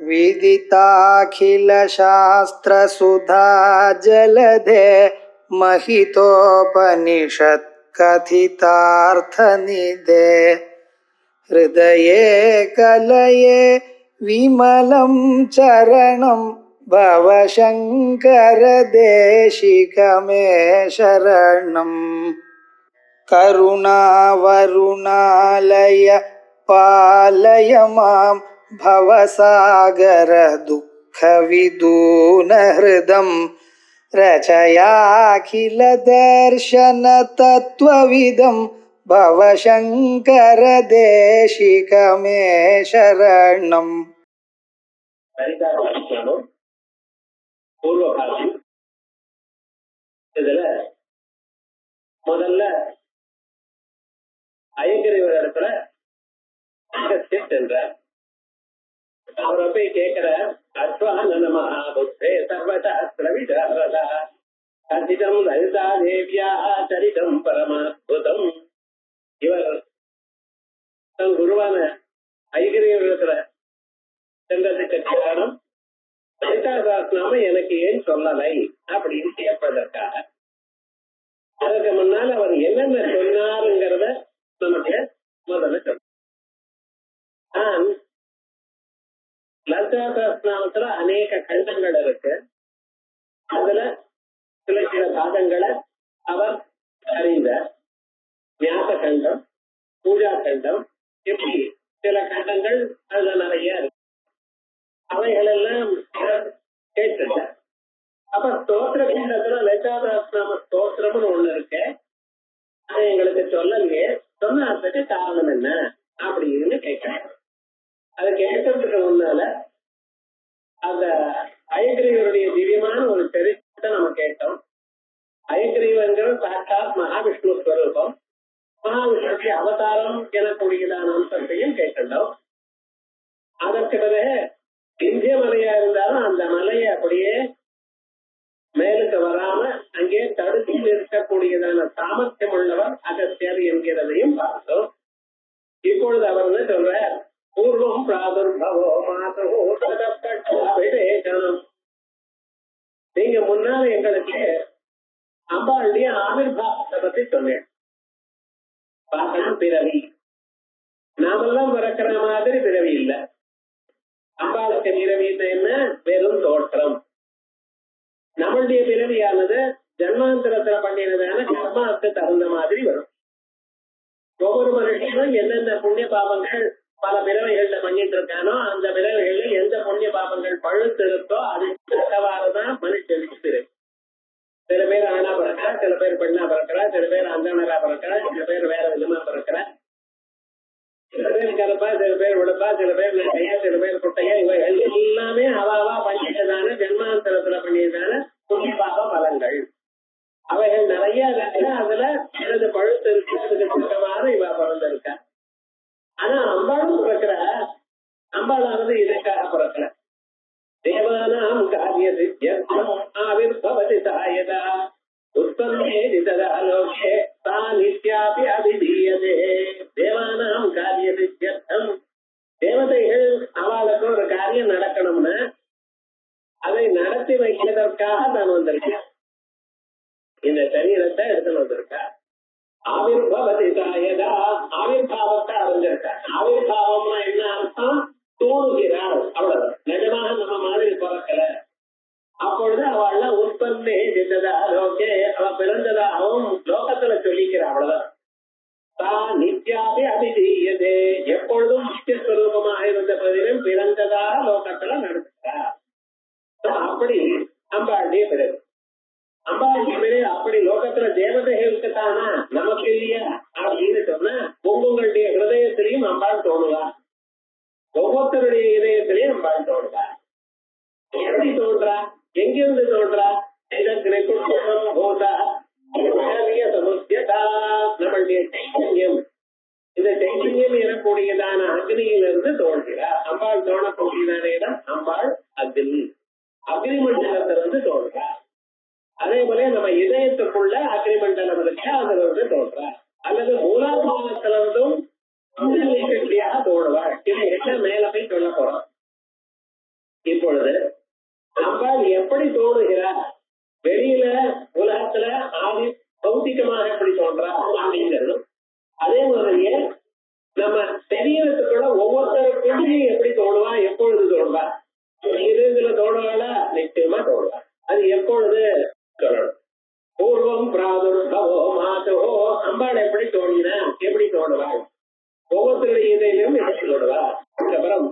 विदिताखिलशास्त्रसुधा जलधे महितोपनिषत् कथितार्थनिधे हृदये कलये विमलं चरणं भवशङ्कर देशिकमे शरणम् करुणावरुणालय पालय मां भवसागर दुःखविदूनहृदं रचयाखिलदर्शन तत्त्वविदं भवशङ्कर देशिकमे शरणम्. முதல்ல ஐயங்கிரிவர் இடத்துல சென்றார். அவரை போய் கேட்கிற அஸ்வானன மகாபுத்தே சர்வசாஸ்திர விசாரதா கதிதம் லலிதா தேவியா சரிதம் பரமாத்புதம். இவர் தன் குருவான ஐயங்கிரிவர் இடத்துல சென்றதுக்கு காரணம் லலிதா சாஸ்திரநாம எனக்கு ஏன் சொல்லலை அப்படின்னு கேட்பதற்காக. அதற்கு முன்னால் அவர் என்னென்ன சொன்னாருங்கிறத நமக்கு முதல்ல சொல்ல. லலிதா சஹஸ்ரநாமத்துல அநேக கண்டங்கள் இருக்கு. அதுல சில பாகங்களை அவர் அறிந்தார். வியாச கண்டம், பூஜா கண்டம், இப்படி சில கண்டங்கள் அதுல நிறைய இருக்கு. அவைகள் எல்லாம் கேட்டுட்டார். அப்ப ஸ்தோத்திர கண்டத்துல லலிதா சஹஸ்ரநாம ஸ்தோத்திரம்னு ஒண்ணு இருக்கு. அது எங்களுக்கு சொல்லலையே, சொன்னதுக்கு காரணம் என்ன அப்படின்னு கேட்கிறாங்க. அதை கேட்கறதுக்கு முன்னால அந்த அயக்ரீவருடைய திவ்யமான ஒரு சரித்திரத்தை நம்ம கேட்டோம். அயக்ரீவங்கிற சாட்சாத் மகாவிஷ்ணு ஸ்வரூபம், மகாவிஷ்ணுடைய அவதாரம் எனக்கூடியதான அம்சத்தையும் கேட்டுட்டோம். அதற்கு பிறகு இந்திய மலையா இருந்தாலும் அந்த மலையை அப்படியே மேலுக்கு வராம அங்கே தடுத்து நிற்கக்கூடியதான சாமர்த்தியம் உள்ளவர் அகஸ்தியர் என்கிறதையும் பார்த்தோம். இப்பொழுது அவர் என்ன சொல்ற, பூர்வம் பிராதுர்பவோ மாதவோ அபிஷேகம். நீங்க முன்னால எங்களுக்கு அம்பாளுடைய ஆவிர்வாவத்தை பத்தி சொன்னேன். பார்க்கணும் பிறவி, நாமெல்லாம் பிறக்கிற மாதிரி பிறவி இல்லை. அம்பாளுக்கு பிறவி என்ன, வெறும் தோற்றம். நம்மளுடைய பிறவியானது ஜன்மாந்திரத்துல பண்ணினதான கர்மாவுக்கு தகுந்த மாதிரி வரும். ஒவ்வொரு மனுஷனும் என்னென்ன புண்ணிய பாபங்கள் பல பிறவைகள்ல பண்ணிட்டு இருக்கானோ அந்த பிறவைகளில் எந்த புண்ணிய பாபங்கள் பழுத்து இருக்கோ அதுக்கு தக்கவாறுதான் மனுஷனுக்கு பிறவி. சில பேர் ஆணா பிறக்கிறா, சில பேர் பெண்ணா பிறக்கிறா, சில பேர் அந்தனரா பிறக்கிறா, சில பேர் வேற விதமா பிறக்கிறா, சில பேர் கருப்பா, சில பேர் உடுப்பா, சில பேர் நெட்டையா, சில பேர் குட்டையா. இவைகள் எல்லாமே அவாவா பண்ணிட்டதான ஜென்மாந்தரத்துல பண்ணியதான புண்ணிய பாப பலங்கள். அவைகள் நிறைய அதுல எனது பழுத்து இருக்கு, அதுக்கு தக்கவாறு இவ பிறந்திருக்கா. ஆனா அம்பாளும் பிறக்கிற, அம்பாளானது இதற்காக பிறக்கல. தேவானாம் காரிய சித்தியர்த்தம் ஆவிர்பவதி சாயதா உற்பன்னே நிததா லோகே சா நித்யாபி அபிதீயதே. தேவானாம் காரிய சித்தியர்த்தம், தேவதைகள் அவளுக்கு ஒரு காரியம் நடக்கணும்னு அதை நடத்தி வைக்கிறதற்காக நான் வந்திருக்கேன். இந்த சரீரத்தை எடுத்துன்னு வந்திருக்கா. ஆவிர்பவதி சாயதா, ஆவிர்பாவத்தை அறிஞ்சிருக்கா. ஆவிர்பாவம்னா என்ன அர்த்தம், தோணுகிறாள், அவ்வளவுதான். நிஜமாக நம்ம மாதிரி பிறக்கல. அப்பொழுது அவள் உற்பன்னே நிததா லோகே, அவ பிறந்ததாகவும் லோகத்துல சொல்லிக்கிறா, அவ்வளவுதான். தா நித்யாபி அபிதீயதே, எப்பொழுதும் நித்தியஸ்வரூபமாக இருந்த பதிலும் பிறந்ததா லோகத்துல நடத்துறா. அப்படி அம்பாளுடைய பிறகு, அம்பாளுடைய பிறகு அப்படி லோகத்துல தேவதைகளுக்கு தானா, நமக்கு இல்லையா அப்படின்னு சொன்னா உங்களுடைய ஹிருதயத்திலையும் அம்பாள் தோணுவா, ஒவ்வொருத்தருடைய இதயத்திலையும் அம்பாள் தோணுவா. எப்படி தோன்றா, எங்கிருந்து தோன்றா, நம்மளுடைய சைத்தன்யம், இந்த சைத்தன்யம் எனக்கூடியதான அக்னியிலிருந்து தோன்றுகிறார். அம்பாள் தோணக்கூடியதான இடம் அம்பாள் அக்னி, அக்னி மண்டலத்திலிருந்து தோன்றார். அதே போல நம்ம இதயத்துக்குள்ள அக்னி மண்டலம் இருக்கு, அதுல இருந்து தோன்றார். அல்லது மூலாதாரத்திலிருந்தும் தோணுவாள். இதை என்ன மேல போய் சொல்ல போறோம். இப்பொழுது அம்பாள் எப்படி தோணுகிறார், வெளியில உலகத்துல ஆதி பௌத்திகமாக எப்படி தோன்றா அப்படிங்கிறது, அதே மாதிரியே நம்ம சரீரத்துக்குள்ள ஒவ்வொருத்தருக்கும் எப்படி தோணுவா, எப்பொழுது தோணுவா, இதுல தோணுவாளா, நிச்சயமா தோணுவா. அது எப்பொழுது சொல்லணும். பூர்வம் பிராதுர்பவோ மாதோ, அம்பாள் எப்படி தோணினா எப்படி தோணுவாள், ஒவ்வொருத்தருடைய இதையிலும் எப்படி தோணுவா. அதுக்கப்புறம்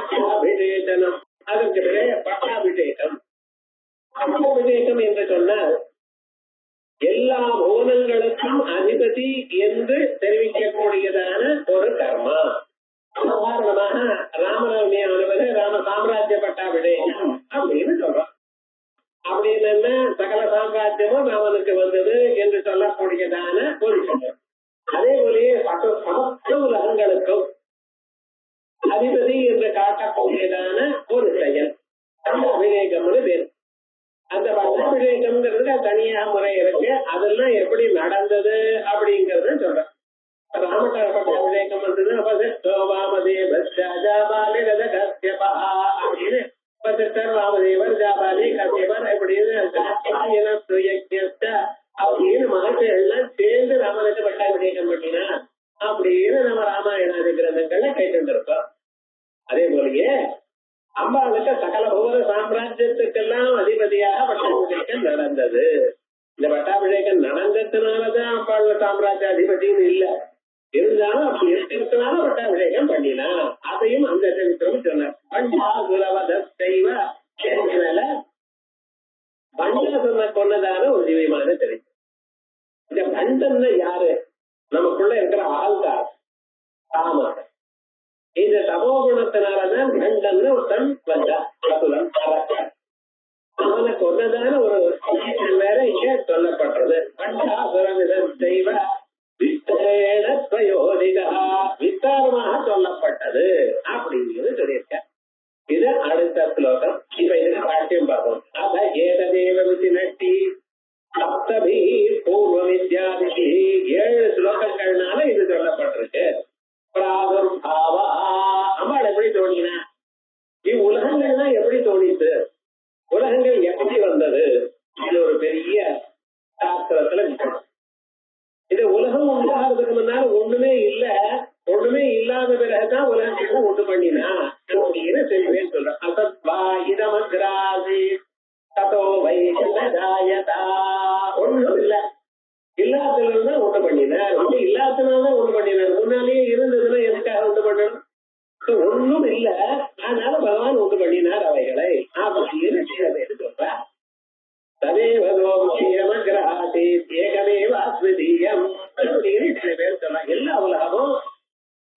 பட்டாபிஷேகம், அதற்கு பிறகு பட்டாபிஷேகம். பட்டாபிஷேகம் என்று சொன்னால் எல்லா புவனங்களுக்கும் அதிபதி என்று தெரிவிக்கக்கூடியதான ஒரு கர்மா. சாதாரணமாக ராமநவமியானது ராம சாம்ராஜ்ய பட்டாபிஷேகம் அப்படின்னு சொல்றோம். அப்படின்னு என்ன, சகல சாம்ராஜ்யமும் ராமனுக்கு வந்தது என்று சொல்லக்கூடியதான ஒரு சொல்லம். அதே போலயே சமஸ்த உலகங்களுக்கும் அதிபதி என்று காட்டக்கூடியதான ஒரு செயல் அபிஷேகம்னு பேர். அந்த பட்டாபிஷேகம்ங்கிறதுக்கு தனியா முறை இருக்கு. அதெல்லாம் எப்படி நடந்தது அப்படிங்கறது சொல்றேன். ராமகர பட்டாபிஷேகம் வந்தது அப்படின்னு வாமதேவர் ஜாபாலி கசியவர் அப்படின்னு மகர்கள் எல்லாம் சேர்ந்து ராமனுக்கு பட்டாபிஷேகம் பண்ணினா அப்படின்னு நம்ம ராமாயணாதி கிரந்தங்கள்ல கேட்டுருக்கோம். அதே போலயே அம்பாளுக்கு சகல புவன சாம்ராஜ்யத்துக்கெல்லாம் அதிபதியாக பட்டாபிஷேகம் நடந்தது. இந்த பட்டாபிஷேகம் நடந்ததுனாலதான் அம்பாள் சாம்ராஜ்ய அதிபதினு இல்ல, இருந்தாலும் அப்படி இருக்கிறதுனால பட்டாபிஷேகம் பண்ணினா அதையும் அந்த சரித்திரம் சொன்னார். பண்டாசுரனை கொன்னதான ஒரு திவ்யமான சரித்திரம். இந்த பண்டன்னு யாரு, நமக்குள்ள இருக்கிற ஆள்கார் காம. இந்த தமோகுணத்தினாலதான் கண்டன்னு ஒருத்தன் வந்தான். அவனை கொண்டதான ஒரு வேற இங்க சொல்லப்பட்டது. பண்டாசுரமிதம் செய்வ விஸ்தாரமாக சொல்லப்பட்டது அப்படின்னு சொல்லியிருக்க. இது அடுத்த ஸ்லோகம். இப்ப இதுக்கு பாட்டியம் பார்ப்போம். அத ஏததேவ விசினட்டி சப்தபி பூர்வ வித்யாதி 7 ஸ்லோகங்கள்னால இது சொல்லப்பட்டிருக்கு. பிராதுர்பாவா, அம்பாள் எப்படி தோணினா, இவ்வுலகங்கள்லாம் எப்படி தோணித்து, உலகங்கள் எப்படி வந்தது, இது ஒரு பெரிய சாஸ்திரத்துல விஷயம். இது உலகம் உண்டாகிறதுக்கு முன்னால ஒண்ணுமே இல்ல, ஒண்ணுமே இல்லாத பிறகுதான் உலகங்களை உண்டு பண்ணினா அப்படின்னு தெளிவே சொல்றேன். அசத்வா இதமக்ராசி ததோ வைஜாயதா, ஒண்ணும் இல்ல, இல்லாததுதான் உண்டு பண்ணினார். ஒண்ணு இல்லாததுனாலதான் உண்டு பண்ணினார். முன்னாலேயே இருந்ததுன்னா எதுக்காக உண்டு பண்ணணும், ஒண்ணும் இல்ல, அதனால பகவான் உண்டு பண்ணினார் அவைகளை அப்படின்னு சில பேர் சொல்ற. எல்லா உலகமும்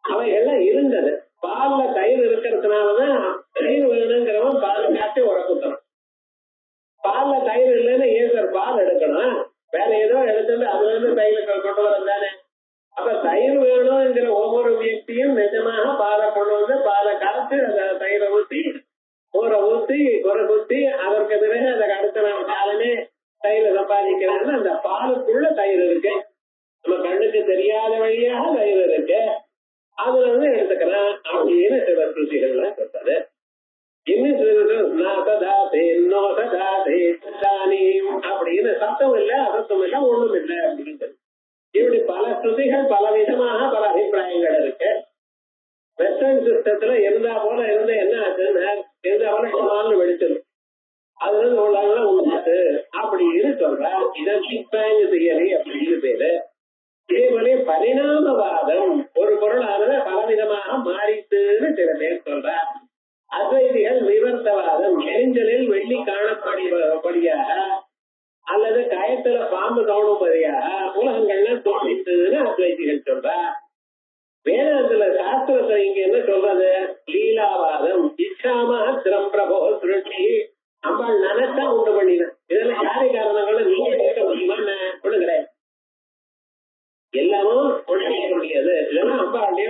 அவைகள்லாம் இருந்தது. பால்ல தயிர் இருக்கிறதுனாலதான் தயிர் வேணுங்கிறவன் பால் காட்டி உரக்குத்தணும். பால்ல தயிர் இல்லைன்னு ஏன் சார் பால் எடுக்கணும், வேற ஏதோ எடுத்துட்டு அதுல இருந்து தயிர் கொண்டு வரந்தானே. அப்ப தயிர் வேணும்ங்கிற ஒவ்வொரு வியக்தியும் நிஜமாக பாலை கொண்டு வந்து பாலை காய்ச்சி அந்த தயிரை ஊற்றி ஊரை ஊற்றி ஒரு குத்தி அதற்கு பிறகு அதை அடுத்த நாள் காலமே தயிரை சம்பாதிக்கிறாங்க. அந்த பாலுக்குள்ள தயிர் இருக்கு, நம்ம கண்ணுக்கு தெரியாத வழியாக தயிர் இருக்கு, அதுல இருந்து எடுத்துக்கலாம் அப்படின்னு சில சுருதிகள்லாம் சொல்றது. இன்னும் அப்படின்னு சத்தம் இல்ல, அசத்தம் இல்ல, ஒண்ணும் இல்லை அப்படிங்கிறது. இப்படி பல ஸ்ருதிகள் பல விதமாக பல அபிப்பிராயங்கள் இருக்கு. வெஸ்டர்ன் சிஸ்டத்துல இருந்தா போல இருந்த என்ன ஆச்சுன்னா இருந்தா போல சமாளம் வெடிச்சது, அதுல இருந்து உள்ளவங்க உண்டாது அப்படின்னு சொல்றா. இதான் பிக் பேங் தியரி அப்படின்னு பேரு. இதே போல பரிணாமவாதம், ஒரு பொருளானது பலவிதமாக மாறிட்டுன்னு சில பேர் சொல்ற. அத்வைதிகள் விவர்த்தவாதம், நெறிஞ்சலில் வெள்ளி காணப்படியாக அல்லது கயத்துல பாம்பு தோணும்படியாக உலகங்கள்லாம் தோணிட்டுன்னு அத்வைதிகள் சொல்ற. வேதாந்தத்துல சாஸ்திரத்தை இங்க என்ன சொல்றது, லீலாவாதம், இச்சாமா திரம்பிரபோ சுருட்டி, அம்பாள் நினைச்சா உண்டு பண்ணின. இதெல்லாம் யாரை காரணங்களை நீங்க கேட்க முடியுமா, ஒண்ணு கிடையாது, எல்லாமும் ஒண்ணு கேட்க முடியாது. இதெல்லாம் அம்பாளுடைய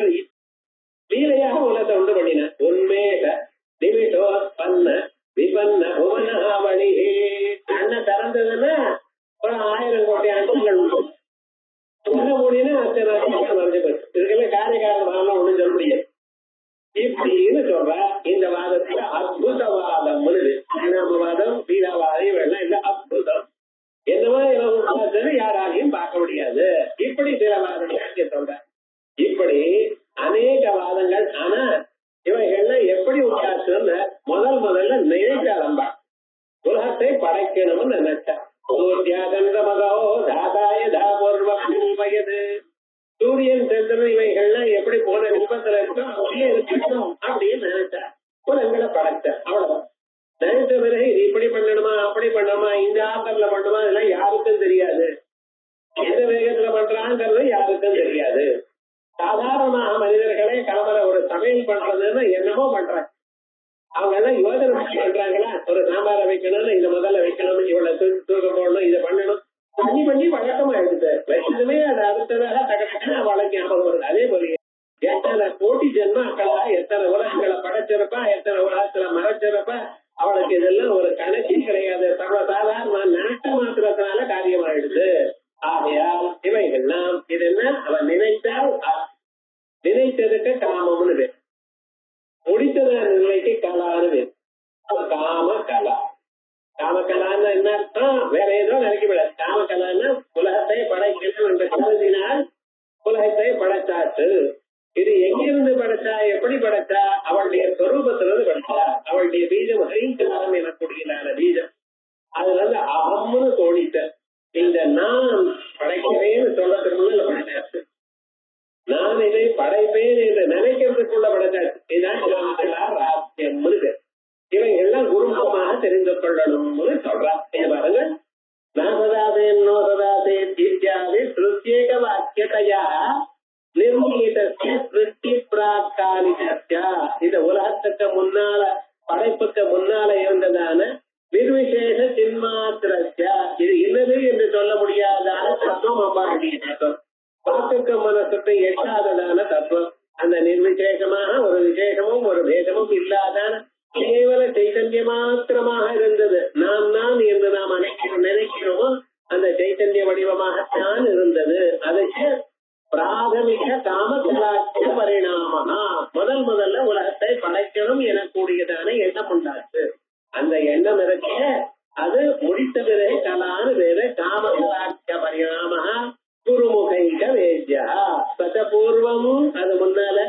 லீலையாக உலகத்தை உண்டு பண்ணின. உண்மேக நிமிஷோ பண்ண விபன்ன புவனாவளி, கண்ணை திறந்ததுன்னா ஒரு 1000 கோடி அண்டங்கள் உண்டு. சொல்ல முடியும்னா அத்தனை மறைஞ்சு போச்சு. இதுக்கெல்லாம் காரியகாரணம் ஒண்ணும் சொல்ல முடியாது இப்படின்னு சொல்ற. இந்த வாதத்துல அத்புத எப்படி உண்டாச்சுன்னு முதல்ல நினைச்சார் அம்பாள். உலகத்தை படைக்கணும்னு நினைச்சார். வயது சூரியன் சந்திரன் இவைகள்லாம் எப்படி போன விருப்பத்துல இருக்கணும் அப்படியே இருக்கணும் அப்படின்னு நினைச்சார். குலங்களை படைச்சார். அவ்வளவுதான். நினைச்ச பிறகு இது இப்படி பண்ணணுமா அப்படி பண்ணணுமா இந்த ஆக்கர்ல பண்ணுமா இதெல்லாம் யாருக்கும் தெரியாது. எந்த வேகத்துல பண்றாங்கிறது யாருக்கும் தெரியாது. சாதாரணமாக மனிதர்களே கிளம்புற ஒரு சமையல் பண்றதுன்னு என்னமோ பண்றாங்க. அவங்க எல்லாம் யோஜனை பண்றாங்களா, ஒரு சாம்பாரை வைக்கணும்னு இதை முதல்ல வைக்கணும், இவ்வளவு தூக்க போடணும், இதை பண்ணணும், பண்ணி பழக்கமா எடுத்து வச்சதுமே அது அடுத்ததாக தகட்டா அவளுக்கு ஞாபகம் வருது. அதே போல எத்தனை கோட்டி ஜென்மாக்களா எத்தனை உலகங்களை படைச்சிருப்பா, எத்தனை உலகத்துல மறைச்சிருப்பா, அவளுக்கு இதெல்லாம் ஒரு கணக்கே கிடையாது. சர்வசாதாரண நாட்டு மாத்திரத்தினால காரியமாயிடுது. ஆகையால் இவைகள்லாம் இது என்ன, அவன் நினைத்தால் நினைத்ததுக்கு காமம்னு பேர், முடித்ததான நிலைக்கு கலான்னு பேர். காம கலா. காமகலான்னு என்ன அர்த்தம்? வேற ஏதோ நினைக்கப்பட. காமகலான்னு உலகத்தை படைக்கணும் என்று கருதினால் உலகத்தை படைச்சாச்சு. இது எங்கிருந்து படைச்சா, எப்படி படைச்சா? அவளுடைய சொரூபத்திலிருந்து படைச்சா. அவளுடைய பீஜம் ஹரிங்காரம் எனக்கூடியதான பீஜம். அதுல இருந்து அகம்னு தோணித்த. இந்த நான் படைக்கிறேன்னு சொல்றதுக்கு முன்னால படைச்சாச்சு. நான் இதை படைப்பேன் என்று நினைக்கிறதுக்குள்ள படைச்சாச்சு. இதுதான் ராசியம். இவை எல்லாம் குருமுகமாக தெரிந்து கொள்ளணும்னு சொல்றான். பாருங்க, நாசதாதேன்னோ சதாதே தீர்த்தியாவே ஸ்ருத்யேக வாக்கியதையா நிர்மீதஸ்ய ஸ்ருஷ்டி பிராக்காலிகஸ்ய. இந்த உலகத்துக்கு முன்னால, படைப்புக்கு முன்னால இருந்ததான நிர்விசேஷ சின்மாத்திரஸ்ய, இது இன்னது என்று சொல்ல முடியாதான தத்துவம் அம்பாளுடைய தத்துவம். வாக்குக்கு மனசுக்கு எட்டாததான தத்துவம். அந்த நிர்விசேஷமாக ஒரு விசேஷமும் ஒரு பேதமும் இல்லாதான கேவல சைத்தன்ய மாத்திரமாக இருந்தது. நான் என்று நாம் நினைக்கிறோமோ அந்த சைத்தன்ய வடிவமாகத்தான் இருந்தது. அதுக்கு பிராதமிக காமகலாட்சிய பரிணாமமா முதல்ல உலகத்தை படைக்கணும் எனக்கூடியதான எண்ணம் உண்டாச்சு. அந்த எண்ணம் இருக்க அது முடித்த பிறகு கலான்னு வேறு காமகலாட்சிய பரிணாம குருமுகைக வேத்யா சதபூர்வமும் அது முன்னால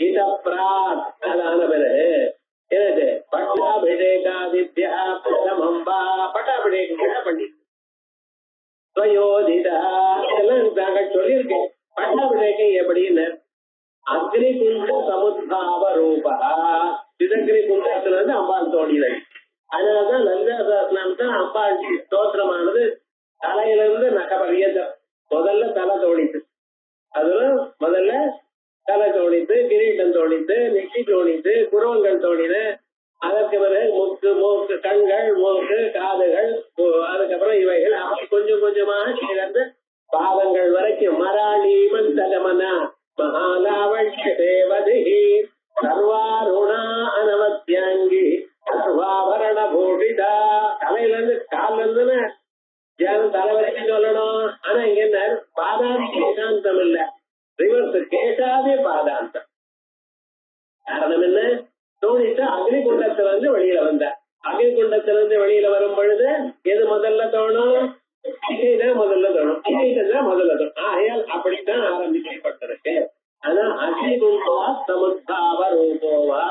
இத பிராக் அதான பிறகு என்னது பட்டாபிஷேகா வித்யா பிரதமம்பா பட்டாபிஷேகம் பண்ணி ஸ்வயோதிதா இதெல்லாம் நாங்கள் சொல்லியிருக்கேன். பட்டாபிஷேகம் எப்படின்னு அக்னி குண்ட சமுத்பாவ ரூபா. சிதக்னி குண்டத்துல இருந்து அம்பாள் தோணிதல். அதனாலதான் லலிதாசனம் அம்பாள் ஸ்தோத்திரமானது தலையிலிருந்து நகபரியதம். முதல்ல தலை தோணித்து, அதுல முதல்ல தலை தோணித்து, கிரீட்டம் தோணித்து, நெற்றி தோணித்து, குருவங்கள் தோணிது. அதற்கு பிறகு மூக்கு கண்கள், மூக்கு, காதுகள், அதுக்கப்புறம் இவைகள் கொஞ்சம் கொஞ்சமாக சேர்ந்து பாதங்கள் வரைக்கும் மராளி மந்தகமனா மகாலாவண்ய தேவதி சர்வாருணா அனவத்தியாங்கி சர்வாபரண பூஷிதா. தலையில இருந்து கால இருந்துன்னு தியானம் தலை வரைக்கும் சொல்லணும். ஆனா இங்க என்ன பாதாதி கேசாந்தம் இல்ல, ரிவர்ஸ் கேசாதே பாதாந்தம். காரணம் என்ன? தோணிட்டு அக்னி குண்டத்துல இருந்து வெளியில வந்த. அக்னி குண்டத்துல இருந்து வெளியில வரும் பொழுது எது முதல்ல தோணும்? இதைதான் முதல்ல தோணும். இதைதான் முதல்ல தோணும். ஆகையால் அப்படித்தான் ஆரம்பிக்கப்பட்டிருக்கு. ஆனா அக்னி குண்டா சமுத்தாவ ரூபோவா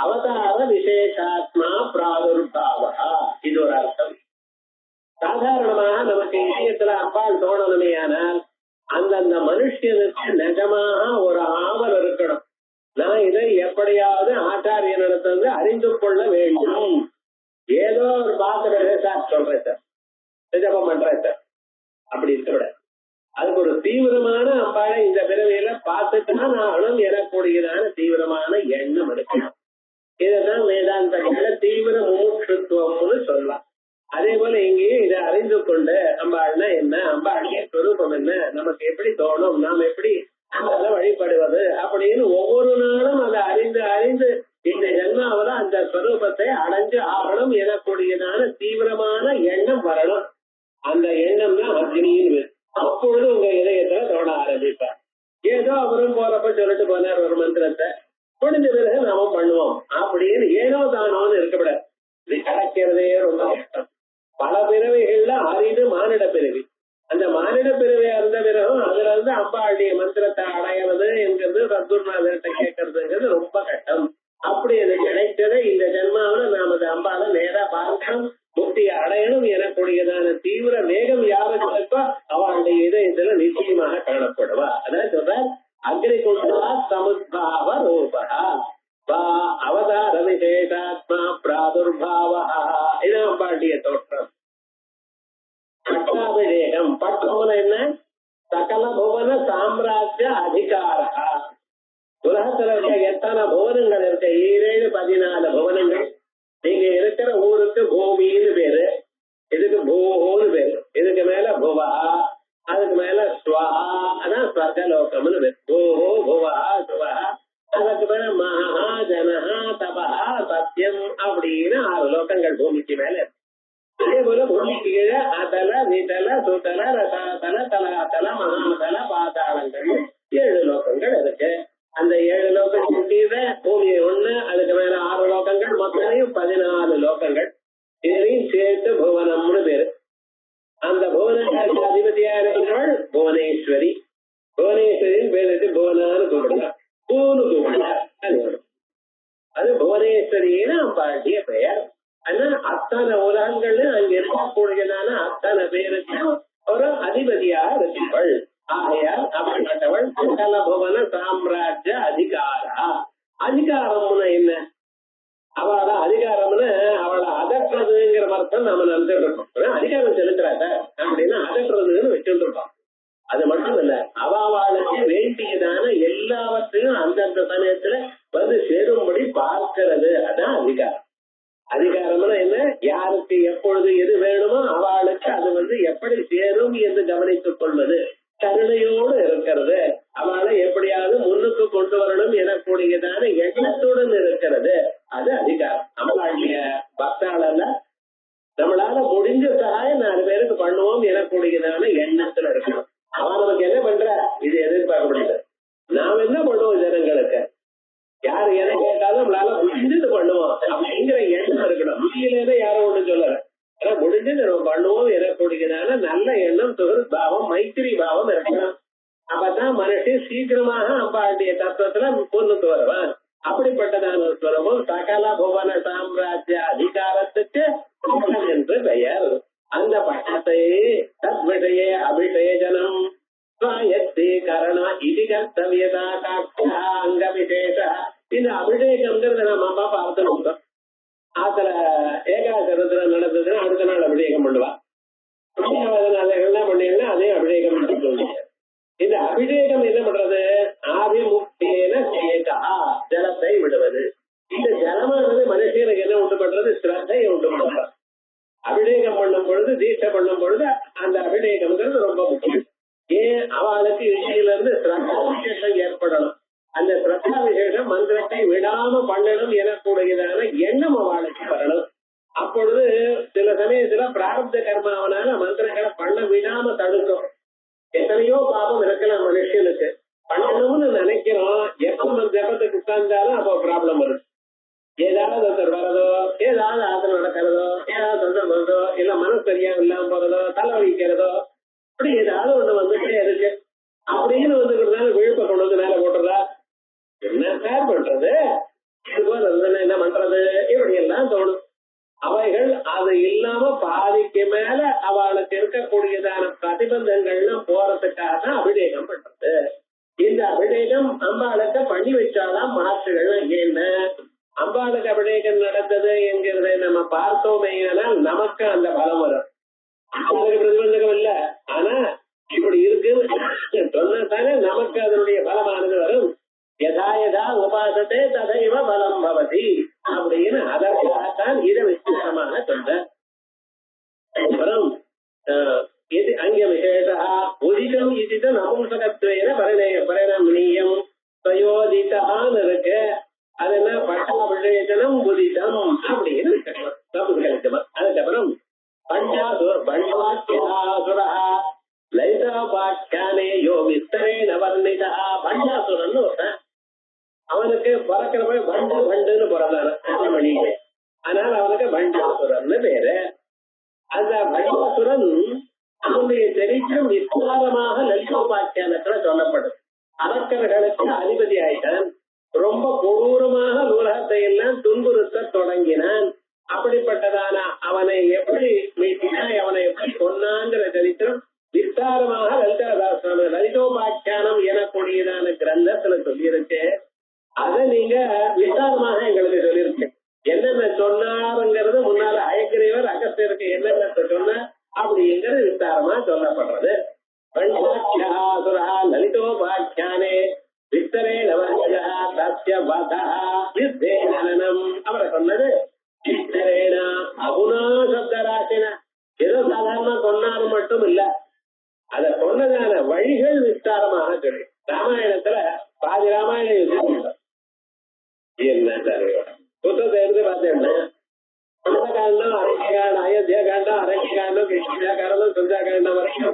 அவதார விசேஷாத்மா பிராதுர்பாவா. இது ஒரு அர்த்தம். சாதாரணமாக நமக்கு இதயத்துல அம்பாள் தோணணுமே ஆனால் அந்தந்த மனுஷனுக்கு நிஜமாக ஒரு ஆவல் இருக்கணும். நான் இதை எப்படியாவது ஆச்சாரியனிடத்திலிருந்து அறிந்து கொள்ள வேண்டும். ஏதோ ஒரு பாத்திர சார் சொல்றேன் சார், ஜபம் பண்றேன் சார், அப்படி இருக்க. அதுக்கு ஒரு தீவிரமான அம்பாளை இந்த பிறவியில பார்த்துட்டுதான் நானும் எனக்கூடியதான தீவிரமான எண்ணம் இருக்கணும். இதுதான் வேதாந்தங்கள தீவிர முமுட்சுத்துவம்னு சொல்லலாம். அதே போல இங்கேயும் இதை அறிந்து கொண்டு அம்பாள்னா என்ன, அம்பாளுடைய சொரூபம் என்ன, நமக்கு எப்படி தோணும், நாம் எப்படி அதை வழிபடுவது அப்படின்னு ஒவ்வொரு நாளும் அதை அறிந்து இந்த ஜென்மாவில அந்த ஸ்வரூபத்தை அடைஞ்சு ஆகணும் எனக்கூடியதான தீவிரமான எண்ணம் வரணும். அந்த எண்ணம் தான் அக்னியின். அப்பொழுது உங்க இதயத்துல தோண ஆரம்பிப்பார். ஏதோ அவரும் போறப்ப சொல்லிட்டு போனார் ஒரு மந்திரத்தை, முடிஞ்ச பிறகு நாம பண்ணுவோம் அப்படின்னு ஏனோ தானோன்னு இருக்கப்படாது. இது கிடைக்கிறதே ரொம்ப கஷ்டம். பல பிறவைகள்ல அரிது மானிட பிறவி. அந்த மானிட பிறவியா இருந்த பிறகும் அதுல இருந்து அம்பாளுடைய மந்திரத்தை அடையிறது என்கிறது சத்குருநாதர்கிட்ட கேட்கறதுங்கிறது ரொம்ப கஷ்டம். அப்படி அவதார விசேஷாத்மா பிராதுர்பாவா. இது அம்பாளுடைய தோற்றம். பட்டாபிஷேகம். பட்டம்னு என்ன? சகல புவன சாம்ராஜ்ய அதிகாரா. உலகத்துல இருக்க எத்தனை புவனங்கள் இருக்கு? 7 14 புவனங்கள். நீங்க இருக்கிற ஊருக்கு பூமின்னு பேரு, இதுக்கு பூன்னு பேரு, இதுக்கு மேல புவா, அதுக்கு மேல ஸ்வஹா, அதான் ஸ்வர்கலோகம்னு பேரு. பூஹோ புவா ஸ்வஹா, அதுக்கு மேல மகா ஜனஹா தபஹா சத்தியம் அப்படின்னு 6 லோகங்கள் பூமிக்கு மேல இருக்கு. அதே போல பூமிக்கு கீழே அதல விதல சுதல ரசாதல தலாதல மகாதல பாதாளங்கள் 7 லோகங்கள் இருக்கு. அந்த 7 லோகங்கள் கீழே பூமி 1, அதுக்கு மேல 6 லோகங்கள், மொத்தம் 14 லோகங்கள். இதையும் சேர்த்து புவனம்னு பேரு. அந்த புவனங்களுக்கு அதிபதியா இருக்கிறவள் புவனேஸ்வரி. புவனேஸ்வரின் பேருக்கு புவனான்னு கூப்பிடுறார், பூன்னு கூப்பிடுறார். அது புவனேஸ்வரின்னு அம்பாளுடைய பெயர். ஆனா அத்தனை உலகங்கள் அங்க இருக்கக்கூடியதான அத்தனை பேருக்கும் ஒரு அதிபதியா இருக்கிறவள். ஆகையால் அப்படிப்பட்டவள் சகல புவன சாம்ராஜ்ய அதிகாரா. அதிகாரம்னு என்ன? அவளோட அதிகாரம்னு அவளை அதட்டுறதுங்கிற அர்த்தம் நாம நினைச்சிட்டு இருக்கோம். அதிகாரம் செலுத்துறாத அப்படின்னா அதட்டுறதுன்னு வச்சுட்டு இருக்கோம். அது மட்டும் இல்ல, அவளுக்கு வேண்டியதான எல்லாவற்றையும் அந்தந்த சமயத்துல வந்து சேரும்படி பார்க்கிறது. அதான் அதிகாரம். அதிகாரம்னா என்ன? யாருக்கு எப்பொழுது எது வேணுமோ அவளுக்கு அது வந்து எப்படி சேரும் என்று கவனித்துக் கொள்வது, கருணையோடு இருக்கிறது, அவளை எப்படியாவது முன்னுக்கு கொண்டு வரணும் எனக்கூடியதான எண்ணத்துடன் இருக்கிறது. அது அதிகாரம். நம்மளுடைய பக்தாளர்ல நம்மளால முடிஞ்ச சகாயம் 4 பேருக்கு பண்ணுவோம் எனக்கூடியதான எண்ணத்துல இருக்கணும். அவன் நமக்கு என்ன பண்ற இது எதிர்பார்க்க முடியாது. நாம் என்ன பண்ணுவோம் ஜனங்களுக்கு? யாரு எதை கேட்டாலும் நம்மளால முடிஞ்சது பண்ணுவோம் அப்படிங்கிற எண்ணம் இருக்கணும். முடியலன்னு யாரும் ஒண்ணு சொல்லல. ஆனா முடிஞ்சது நம்ம பண்ணுவோம் எனக்கூடியதான நல்ல எண்ணம், சுகர் பாவம், மைத்திரி பாவம் இருக்கணும். அப்பதான் மனுஷன் சீக்கிரமாக அம்பாளுடைய தத்துவத்துல முன்னுக்கு வருவான். அப்படிப்பட்டதான ஸ்வரமும் சகல புவன சாம்ராஜ்ய அதிகாரத்துக்கு என்று பெயர். அந்த பட்டத்தை தத்விஷய அபிஷேகனம் கரண இது கர்த்தவியதா காட்சியா அங்க விசேஷ. இந்த அபிஷேகம்ங்கிறது நம்ம அம்மா பார்த்துருக்கோம். அதுல ஏகாதரத்துல நடந்ததுன்னா அடுத்த நாள் அபிஷேகம் பண்ணுவா. என்ன பண்ணீங்கன்னா அதே அபிஷேகம் பண்ணி. இந்த அபிஷேகம் என்ன பண்றது? ஆபிமுக்தேன சேகா, ஜலத்தை விடுவது. இந்த ஜலமானது மனுஷனுக்கு என்ன உண்டு பண்றது? ஸ்ரத்தையை உண்டு பண்றது. அபிஷேகம் பண்ணும் பொழுது, தீட்சை பண்ணும் பொழுது அந்த அபிஷேகம்ங்கிறது ரொம்ப முக்கியம். ஏன்? அவளுக்கு இசையில இருந்து ஸ்ரத்தா விசேஷம் ஏற்படணும். அந்த ஸ்ரத்தா விசேஷம் மந்திரத்தை விடாம பண்ணணும் எனக்கூடியதான எண்ணம் அவளுக்கு வரணும். அப்பொழுது சில சமயத்துல பிராரப்த கர்மாவனால மந்திரங்களை பண்ண விடாம தடுக்கும். எத்தனையோ பாவம் இருக்கலாம் மனுஷனுக்கு, பண்ணணும்னு நினைக்கிறோம். எப்ப ஜபத்துக்கு உட்கார்ந்தாலும் அப்போ ப்ராப்ளம் வரும். ஏதாவது ஒருத்தர் வரதோ, ஏதாவது ஆசனம் நடக்கிறதோ, ஏதாவது சொந்தம் வருதோ, இல்ல மனசு சரியா இல்லாம போறதோ, தலைவலிக்கிறதோ, அப்படி ஏதாவது ஒண்ணு வந்துட்டே இருக்கு. அப்படின்னு வந்துக்கிறதுனால விழுப்ப கொண்டு வந்து மேல போட்டுறதா, என்ன சார் பண்றது, இது போல என்ன பண்றது, இப்படி எல்லாம் தோணும். அவைகள் அது இல்லாம பாதிக்கு மேல அவளுக்கு இருக்கக்கூடியதான பிரதிபந்தங்கள்லாம் போறதுக்காக தான் அபிஷேகம் பண்றது. இந்த அபிஷேகம் அம்பாளுக்கு பண்ணி வச்சாதான் மாற்றுகள். என்ன அம்பாளுக்கு அபிஷேகம் நடந்தது என்கிறத நம்ம பார்த்தோமே, ஆனால் நமக்கு அந்த பலம் வரும். அவங்களுக்கு பிரதிபந்தகம் இல்ல, ஆனா இப்படி இருக்கு சொன்னதானே நமக்கு அதனுடைய பலமானது வரும். யதா யதா உபாசத்தை ததைவ பலம் பவதி அப்படின்னு அதற்காகத்தான் இதை விசேஷமாக சொல்ற. அப்புறம் இது அங்க விசேஷா உதிதம் இது நபும்சகத்வேன பரிணமனீயம் பிரயோதிதான்னு இருக்கு. அது என்ன? பட்டாபிஷேகனம் உதிதம் அப்படின்னு அதுக்கப்புறம் பண்டாசுரா லலிதா பாக்கியானே யோ விஸ்தரேன வர்ணிதா. பண்டாசுரன் ஒருத்தன், அவனுக்கு பிறக்கிறப்ப பண்டு பண்டுன்னு பிறந்தான மணிக்கு, அதனால அவனுக்கு பண்டாசுரன் பேரு. அந்த பண்டாசுரன் அவனுடைய சரித்திரம் விஸ்தாரமாக லலிதோபாக்கியானத்துல சொல்லப்படும். அரக்கர்களுக்கு அதிபதி ஆயிட்டான். ரொம்ப கொடூரமாக உலகத்தை எல்லாம் துன்புறுத்த தொடங்கினான். அப்படிப்பட்டதான அவனை எப்படி மீட்டினான், அவனை எப்படி கொன்னாங்கிற சரித்திரம் விஸ்தாரமாக லலிதோபாக்கியானம் எனக்கூடியதான கிரந்தத்துல சொல்லியிருக்கு. அதை நீங்க விஸ்தாரமாக எங்களுக்கு சொல்லி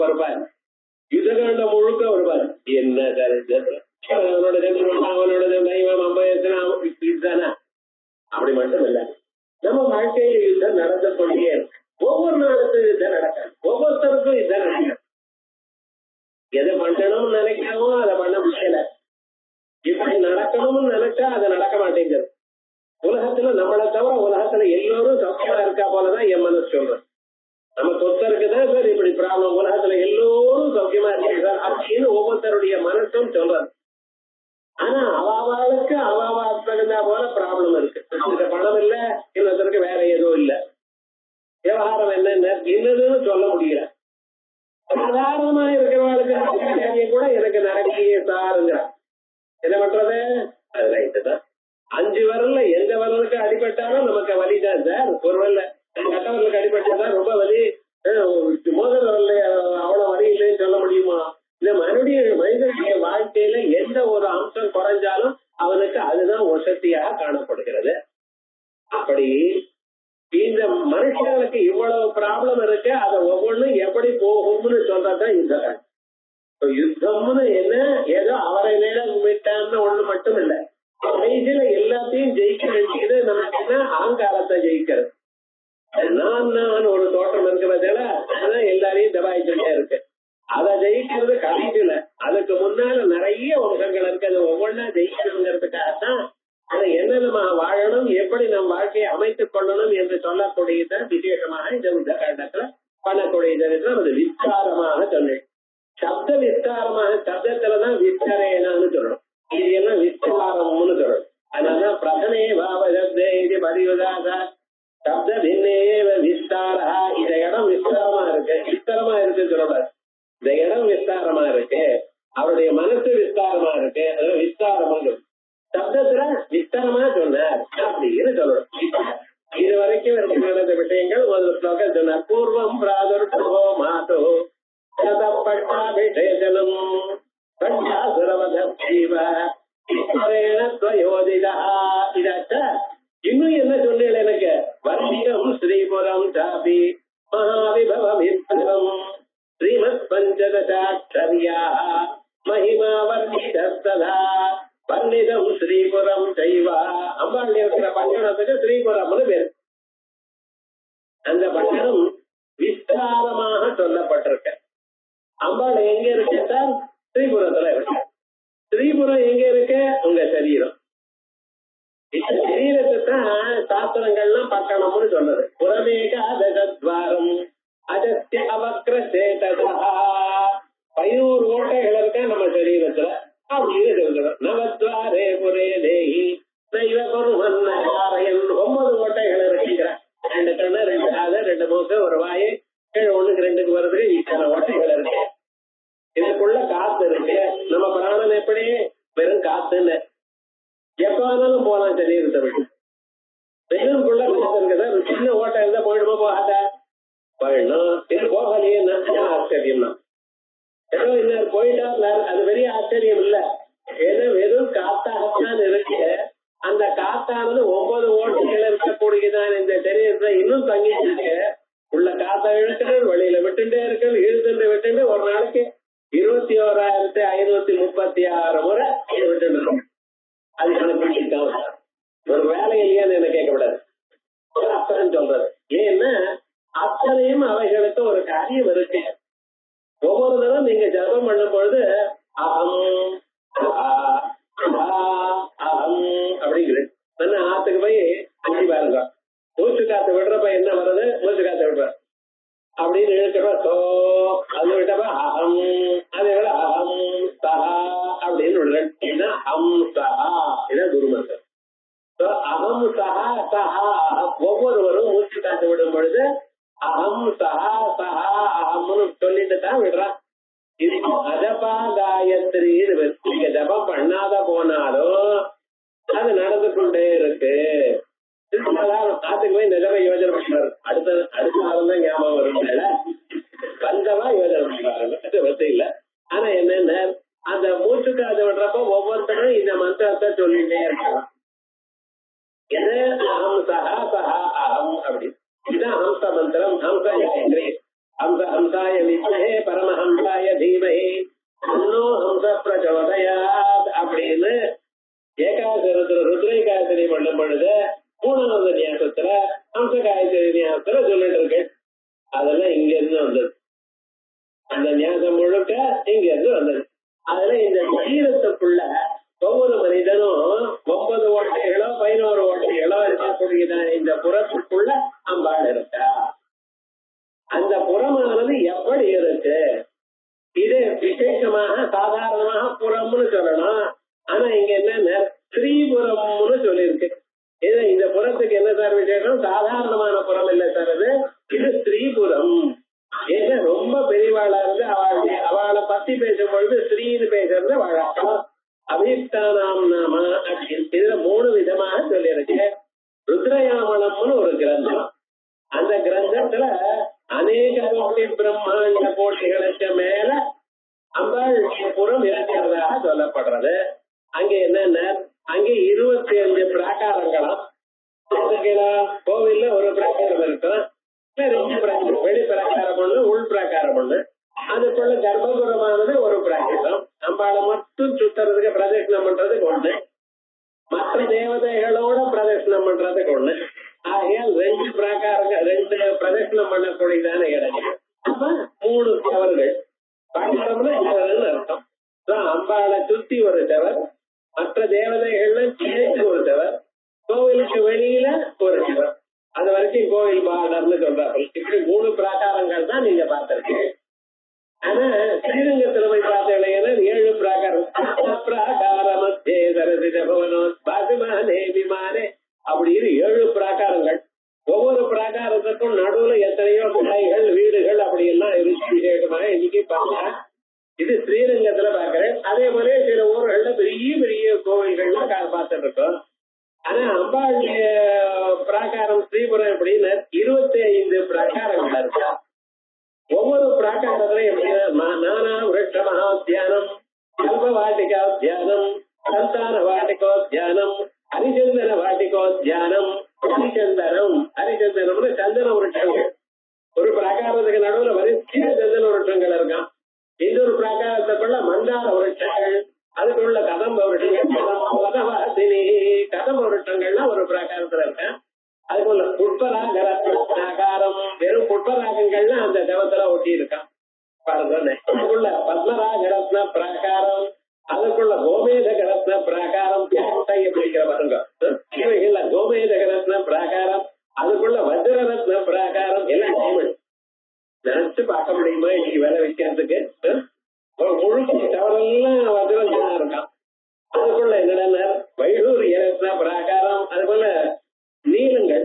பொறுப்பாரு. யுத்தகாண்டம் முழுக்க வருவாரு. என்ன அவனோட அவனோட தெய்வம் இதுதானா? அப்படி மட்டும் இல்ல, நம்ம வாழ்க்கையில யுத்தம் நடந்து கொண்டே இருக்கு. ஒவ்வொரு நாளுக்கும் யுத்தம் நடக்காது, ஒவ்வொருத்தருக்கும் யுத்தம் நடக்காது. எதை பண்ணணும்னு நினைக்கிறோமோ அதை பண்ண முடியல. இப்படி நடக்கணும்னு நினைச்சா அது நடக்க மாட்டேங்குது. உலகத்துல நம்மளை தவிர உலகத்துல எல்லோரும் சௌக்கியமா இருக்கா போலதான் என் மனசு சொல்றது. நம்ம சொத்த இருக்குதான் சார் இப்படி ப்ராப்ளம், உலகத்துல எல்லோரும் சௌக்கியமா இருக்காங்க சார் அப்படின்னு ஒவ்வொருத்தருடைய மனசும் சொல்றது. ஆனா அவாவாளுக்கு அவாவா தகுந்தா போல ப்ராப்ளம் இருக்கு. இந்த பணம் இல்ல, இன்னொருத்தருக்கு வேற எதுவும் இல்ல, விவகாரம் என்னன்னு இன்னதுன்னு சொல்ல முடியல. சாதாரணமா இருக்கிறவங்களுக்கு கூட எனக்கு நடக்கையே சாருங்க. என்ன பண்றது? அது ரைட்டு தான். 5 விரல்ல எந்த விரலுக்கு அடிபட்டாலும் நமக்கு வலிதான் சார். ஒரு வரல கட்டவரலுக்கு அடிபட்டாதான் ரொம்ப வலி, மோதல் வரல அவ்வளவு வலி இல்லைன்னு சொல்ல முடியுமா? இந்த மனிதனுடைய வாழ்க்கையில எந்த ஒரு அம்சம் குறைஞ்சாலும் அவனுக்கு அதுதான் வசதியாக காணப்படுகிறது. அப்படி இந்த மனுஷங்களுக்கு இவ்வளவு ப்ராப்ளம் இருக்கு. அதை ஒவ்வொன்றும் எப்படி போகும்னு சொல்றதுதான் யுத்தம். யுத்தம்னு என்ன, ஏதோ அவரை நேரம் விட்டான்னு ஒண்ணு மட்டும் இல்ல, கடைசியில எல்லாத்தையும் ஜெயிக்க வேண்டியது நமக்கு அகங்காரத்தை ஜெயிக்கிறது. நான் ஒரு தோட்டம் இருக்கிறதால அதான் எல்லாரையும் தபாய்ச்சுட்டே இருக்கு. அதை ஜெயிக்கிறது கடைசியில. அதுக்கு முன்னால நிறைய வம்சங்கள் இருக்கு, அது ஒவ்வொன்னா ஜெயிக்கணுங்கிறதுக்காகத்தான் அதை என்ன நம்ம வாழணும், எப்படி நம் வாழ்க்கையை அமைத்துக் கொள்ளணும் என்று சொல்லக்கூடியதான் விசேஷமாக இந்த யுத்த காண்டத்துல பண்ணக்கூடியது. அது விஸ்தாரமாக சொன்னேன். சப்த விஸ்தாரமாக, சப்தத்துலதான் விஸ்தரேனான்னு சொல்லணும், இது என்ன விஸ்தாரம்னு சொல்லணும். அதனால பிரதமே பாவசப்தே இது பரியுதாக சப்த பின்னேவ விஸ்தாரா. இந்த இடம் விஸ்தாரமா இருக்கு, விஸ்தாரமா இருக்குன்னு சொல்லக்கூடாது. இந்த இடம் விஸ்தாரமா இருக்கு, அவருடைய மனசு விஸ்தாரமா இருக்கு, விஸ்தாரமா சப்தத்துல விஸ்தாரமா சொன்னார் அப்படின்னு சொல்லணும். இது வரைக்கும் நடந்த விஷயங்கள் ஒரு ஸ்லோகம் சொன்னார். பூர்வம் பிராதுர்பவோ மாதோ பட்டாபிஷேகனம் பட்டாசுரவதீவ இதாச்ச. இன்னும் என்ன சொன்னேன் எனக்கு? வர்ணிகம் ஸ்ரீபுரம் சாபி மகாவிபவ விஸ்தரம் ஸ்ரீமத் பஞ்சதசாட்சர்யா மகிமா வர்ணிதஸ்ததா வர்ணிதம் ஸ்ரீபுரம் செய்வா. அம்பாள் இருக்கிற பட்டணத்துக்கு ஸ்ரீபுரம்னு பேரு. அந்த பட்டணம் விஸ்தாரமாக சொல்லப்பட்டிருக்க. அம்பாள் எங்க இருக்கு சார்? ஸ்ரீபுரத்துல இருக்கு. ஸ்ரீபுரம் எங்க இருக்கு? உங்க சரீரம். இந்த சரீரத்தை தான் சாஸ்திரங்கள்லாம் பட்டணம்னு சொன்னது. புறமேகா தசத்வாரம் அஜஸ்ய அவக்ர சேததா. 11 ஓட்டைகள் இருக்க நம்ம சரீரத்துல அப்படின்னு சொல்றோம். நவத்வாரே புரே தேஹி நைவ குர்வன்னஹாரயன். 9 ஓட்டைகள் இருக்குங்கிற. 2 கண்ணு, 2 காது, 2 மூக்கு, ஒரு வாய், 1க்கு 2க்கு வருது. இத்தனை ஓட்டைகள் இருக்கு. இதுக்குள்ள காத்து இருக்கு. நம்ம பிராணன் எப்படி? வெறும் காத்துன்னு எப்ப வேணாலும் போலாம் சரீரத்தை விட்டு. வெறும்குள்ள காத்து இருக்குதா? சின்ன ஓட்டை இருந்தா போயிடுமா? போகாத போயிடணும். இது போகலையே ஆச்சரியம் தான். ஏதோ இன்னும் போயிட்டா அது பெரிய ஆச்சரியம் இல்ல. ஏதோ வெறும் காத்தாகத்தான் இருக்கு. அந்த காத்தானது 9 ஓட்டைகள் இருக்கக்கூடியதான் இந்த சரீரத்தை இன்னும் தங்கிட்டு இருக்கு. உள்ள காத்தா இழுக்கிறது, வெளியில விட்டுட்டே இருக்கு, இழுத்துட்டு விட்டுட்டு ஒரு நாளைக்கு 21,536 முறை விட்டுட்டு. அது எனக்கு ஒரு வேலை இல்லையான்னு என்ன கேட்கக்கூடாது. அத்தனை சொல்றது ஏன்னா அத்தனையும் அவைகளுக்கு ஒரு காரியம் இருக்கு. ஒவ்வொரு தடவை நீங்க ஜபம் பண்ணும் பொழுது அகம் அகம் அப்படிங்கிறது. ஆத்துக்கு போய் அஞ்சு பாருங்க. மூச்சு காத்து விடுறப்ப என்ன வருது? மூச்சு காத்து விடுற அப்படின்னு இழுக்கிறப்ப சோ, அது விட்டப்ப அகம், அதை விட அகம் சஹா அப்படின்னு விடுறேன். அம் சஹா இதான் குருமந்திரம். அகம் சஹா சஹா அகம். ஒவ்வொருவரும் மூச்சு காத்து விடும் பொழுது அகம் சஹா சஹா அகம்னு சொல்லிட்டு தான் விடுறான். இது அஜபா காயத்ரின்னு நீங்க ஜபம் பண்ணாத போனாலும் அது நடந்து கொண்டே இருக்கு. ஆத்துக்கு போய் நிஜமா யோஜனை பண்றாரு. அடுத்த நாள் தான் ஞாபகம் வரும். வந்தவா யோஜனை பண்றாரு வசதி இல்ல. ஆனா என்னென்ன அந்த மூச்சு காத்து விடுறப்ப ஒவ்வொருத்தரும் இந்த மந்திரத்தை சொல்லிட்டே இருக்கலாம். எது? அகம் சஹா சஹா அகம் அப்படி. இதுதான் ஹம்ச மந்திரம். ஹம்ச ஹம்ச ஹம்சாய வித்மஹே பரமஹ எனக்கூடியதான இந்த புறத்துக்குள்ள அம்பாள் இருக்கா. அந்த புறமானது எப்படி இருக்கு? இது விசேஷமாக சாதாரணமாக புறம்னு சொல்லணும். ஆனா இங்க என்ன ஸ்ரீபுரம்னு சொல்லியிருக்கு. இது இந்த புறத்துக்கு என்ன சார் விசேஷம்? சாதாரணமான புறம் இல்லை சார், இது ஸ்ரீபுரம். ஏன்னா ரொம்ப பெரியவாளா இருந்து அவளை பத்தி பேசும்பொழுது ஸ்ரீன்னு பேசுறது வழக்கம். அபியுக்தானாம் நாம அப்படின்னு இதுல 3 விதமாக சொல்லியிருக்கு. ருத்ரயாமணம்னு ஒரு கிரந்தம். அந்த கிரந்தத்துல அநேக கோட்டி பிரம்மாண்ட கோட்டிகளுக்கு மேல அம்பாள் புறம் இருக்கிறதாக சொல்லப்படுறது. அங்க என்னென்ன, அங்கே 25 பிராகாரங்களும். கோவில்ல ஒரு பிராகாரம் இருக்கும், 2 பிராகாரம், வெளி பிராகாரம் ஒண்ணு, உள் பிராகாரம் ஒண்ணு. அதுக்குள்ள கர்ப்பபுரமானது ஒரு பிராகாரம். அம்பாளை மட்டும் சுத்துறதுக்கு பிரதட்சணம் பண்றதுக்கு ஒண்ணு, மற்ற தேவதைகளோட பிரதட்சணம் பண்றதுக்கு ஒண்ணு. ஆகையால் 2 பிராகாரங்கள், 2 பிரதட்சணம் பண்ணக்கூடியதான இடங்கள். அப்ப 3 தவறுகள். பிராகாரம்னா அர்த்தம். அம்பாளை சுத்தி ஒரு தவர், மற்ற தேவதைகள்ல சேர்த்து ஒரு தவர், கோவிலுக்கு வெளியில ஒரு தவர். அது வரைக்கும் கோவில் பார்டர்னு சொல்றாங்க. இப்படி 3 பிராகாரங்கள் தான் நீங்க பார்த்திருக்கீங்க. ஆனா ஸ்ரீரங்கத்துல போய் பார்த்தீங்கன்னா 7 பிராகாரம். விமானே அப்படின்னு 7 பிராகாரங்கள். ஒவ்வொரு பிராகாரத்துக்கும் நடுவுல எத்தனையோ கடைகள், வீடுகள் அப்படி எல்லாம் விசேஷமாக இன்னைக்கு பார்க்கலாம். இது ஸ்ரீரங்கத்துல பாக்குறேன். அதே மாதிரி சில ஊர்கள்ல பெரிய பெரிய கோவில்கள்லாம் பார்த்துட்டு இருக்கோம். ஆனா அம்பாள் பிராகாரம் ஸ்ரீபுரம் எப்படின்னு 25 பிராகாரங்கள் இருக்கா. ஒவ்வொரு பிராகாரத்துல எப்படின்னா நானா விருட்ச மகாத்தியானம், கல்ப வாட்டிகா தியானம், சந்தான வாட்டிகோ தியானம், ஹரிச்சந்தன வாட்டிகோ தியானம், ஹரிச்சந்தனம். ஹரிச்சந்தனம்னு சந்தன விருட்சங்கள். ஒரு பிராகாரத்துக்கு நடுவுல வரிசையா சந்தன விருட்சங்கள் இருக்கான். இன்னொரு பிராகாரத்துக்குள்ள மந்தார விருட்சங்கள், அதுக்குள்ள கதம்ப விருட்சங்கள், கதம்ப விருட்சங்கள்லாம் ஒரு பிராகாரத்துல இருக்கேன். அதுக்குள்ள புஷ்பராக ரத்னாகாரம், வெறும் புஷ்பராகங்கள்லாம் அந்த தவத்துல ஒட்டி இருக்கான். அதுக்குள்ள பத்மராக ரத்ன பிராகாரம், அதுக்குள்ள கோமேதக ரத்ன பிராகாரம், பிடிக்கிற பாருங்க இவைகள்ல கோமேதக ரத்ன பிராகாரம், அதுக்குள்ள வஜ்ர ரத்ன பிராகாரம். எல்லாம் டைமண்ட். நினைச்சு பார்க்க முடியுமா இன்னைக்கு வேலை வைக்கிறதுக்கு? முழுக்க தவறெல்லாம் வஜ்ரம் தான் இருக்கான். அதுக்குள்ள என்னடா வைடூரிய ரத்ன பிராகாரம், அதுக்குள்ள நீளங்கள்,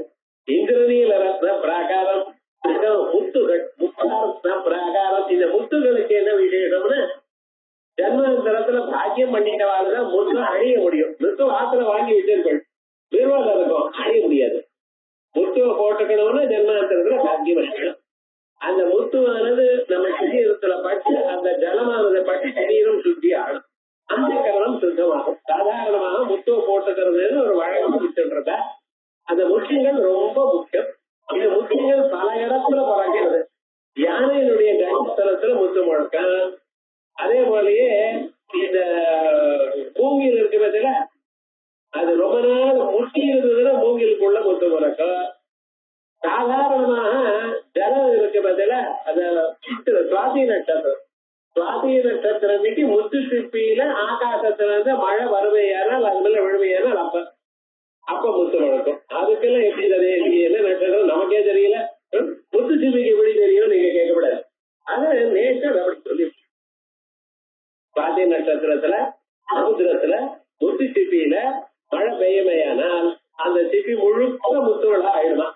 இந்திரநீல ரத்ன பிராகாரம், முத்துகள், முத்தாரத்ன பிராகாரம். இந்த முத்துகளுக்கு என்ன விசேஷம்னு, ஜன்மாந்தரத்துல பாக்கியம் பண்ணிட்டவாள்தான் முத்து அழிய முடியும். முத்து ஆத்துல வாங்கி வச்சிருக்கோம், பீர்வால இருக்கும், அழிய முடியாது. முத்துவை போட்டுக்கணும்னு ஜன்மாந்தரத்துல பாக்கியம் பண்ணிக்கணும். அந்த முத்துவானது நம்ம சரீரத்துல பட்டு அந்த ஜலமானதை பட்டு சரீரம் சுத்தி ஆகும், அந்த கரணம் சுத்தமாகும். சாதாரணமாக முத்துவை போட்டுக்கிறதுன்னு ஒரு வழக்கம் வச்சுன்றத. அந்த முக்கியங்கள் ரொம்ப முக்கியம். இந்த முக்கியங்கள் பல இடத்துல பறக்கிறது. யானையினுடைய கர்ப்பஸ்தலத்துல முத்து முழக்கம். அதே போலயே இந்த மூங்கில் இருக்கு பார்த்தீங்களா, அது ரொம்ப நாள் முட்டி இருந்ததுன்னா மூங்கிலுக்குள்ள முத்து முழக்கம். சாதாரணமாக ஜலம் இருக்கு பார்த்தீங்களா, அத சுவாதி நட்சத்திரம், சுவாதி நட்சத்திரம் இன்னைக்கு முத்து சிப்பியில ஆகாசத்துல இருந்து மழை வருவையானால் அது மேல விழுவையானால் அப்ப முத்து முழக்கம். அதுக்கெல்லாம் எப்படி தெரியும்? என்ன நட்சத்திரம் நமக்கே தெரியல, முத்து சிப்பிக்கு எப்படி தெரியும் நீங்க கேட்கக்கூடாது. அது நேச்சர் அப்படி சொல்லி. சுவாதி நட்சத்திரத்துல சமுத்திரத்துல முத்து சிப்பியில மழை பெய்யமையானால் அந்த சிப்பி முழுக்க முத்துகளா ஆயிடுமா.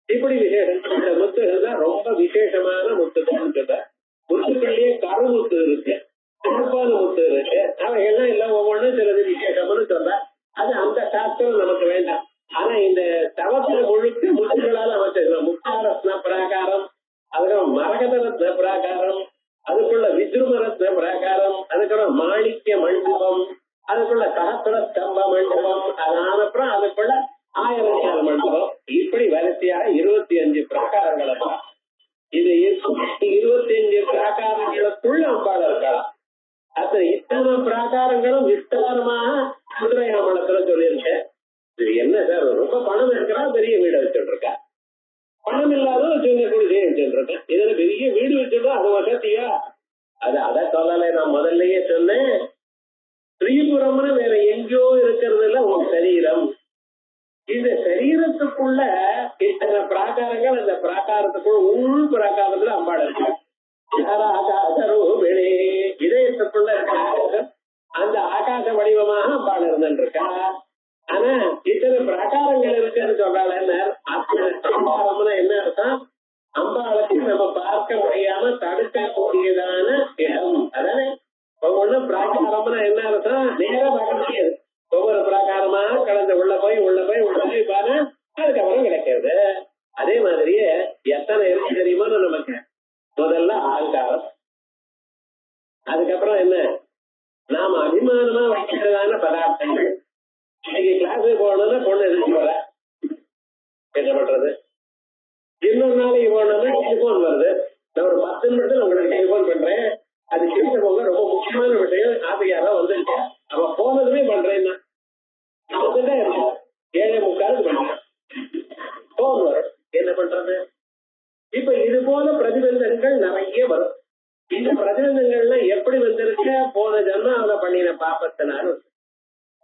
இப்படி விசேஷம். இந்த முத்துகள் தான் ரொம்ப விசேஷமான முத்துக்கள். முத்துக்கள்லயே கருமுத்து இருக்கு, கருப்பான முத்து இருக்கு. அவைகள்லாம் இல்ல ஒவ்வொன்றும் சிலது விசேஷம்னு சொல்ற. அது அந்த சாஸ்திரம் நமக்கு வேண்டாம். ஆனா இந்த தவத்துல முழுக்க முத்துகளால் அமைச்சிருக்கோம். முத்தாரத்ன பிராகாரம், அதுக்கப்புறம் மரகத ரத்ன பிராகாரம், அதுக்குள்ள வித்ரும ரத்ன பிராகாரம், அதுக்கப்புறம் மாணிக்க மண்டபம், அதுக்குள்ள சகஸ்ர ஸ்தம்ப மண்டபம், அப்புறம் அதுக்குள்ள 1000 மண்டபம். இப்படி வரிசையா 25 பிராகாரங்கள். இது 25 பிராகாரங்களுக்குள்ள அம்பாள் இருக்கலாம். அது இத்தனை பிராகாரங்களும் விஸ்தாரமாக குதிரையாமலத்துல சொல்லியிருக்கேன். இது என்ன சார், ரொம்ப பணம் இருக்கிறா பெரிய வீடு வச்சுட்டு இருக்கா, பணம் இல்லாத சின்ன குடிசையை வச்சுட்டு இருக்கேன். இதுல பெரிய வீடு வச்சுட்டா அது வசதியா? அதை சொல்லலை. நான் முதல்லயே சொன்னேன், ஸ்ரீபுரம்னு வேற எங்கேயோ இருக்கிறதுல உன் சரீரம். இந்த சரீரத்துக்குள்ள இத்தனை பிராகாரங்கள், அந்த பிராகாரத்துக்குள்ள உள் பிராகாரத்துல அம்பாள் இருக்கா. இதயத்துக்குள்ள இருக்க அந்த ஆகாச வடிவமாக அம்பாள் இருந்துருக்கா. ஆனா இத்தனை பிராகாரங்கள் இருக்குன்னு சொல்றாள். அம்பாளம்னா என்ன அர்த்தம்? அம்பாளுக்கு நம்ம பார்க்க முடியாம தடுக்கக்கூடியதான இடம். அதானே ஒவ்வொன்னு பிராகாரம்னா என்ன அர்த்தம்? நேரம் பார்க்க முடியாது. ஒவ்வொரு பிராகாரமா கலந்து உள்ள போய் பாரு, அதுக்கப்புறம் கிடைக்கிறது. அதே மாதிரியே எத்தனை இருக்கு தெரியுமா நமக்கு? முதல்ல அகங்காரம், அதுக்கப்புறம் என்ன? நாம அபிமானமா வைக்கிறதான பதார்த்தங்கள். இன்னைக்கு கிளாஸுக்கு போகணும்னா பொண்ணு எதிர்த்து போற, என்ன பண்றது? இன்னொரு நாளைக்கு போனோம்னா டெலிபோன் வருது. நான் ஒரு 10 நிமிஷத்துல உங்களுக்கு டெலிபோன் பண்றேன், அது கேட்க போக ரொம்ப முக்கியமான விஷயம். ஆசையாரா வந்துருக்கேன், அவன் போனதுமே பண்றேன்னா 7:45 பண்றேன், போன் வரும், என்ன பண்றது? இப்ப இது போல பிரதிபந்தங்கள் நிறைய வரும். இந்த பிரதிபந்தங்கள்லாம் எப்படி வந்திருக்க? போன ஜன்மாவில பண்ணின பாப்பத்தினால.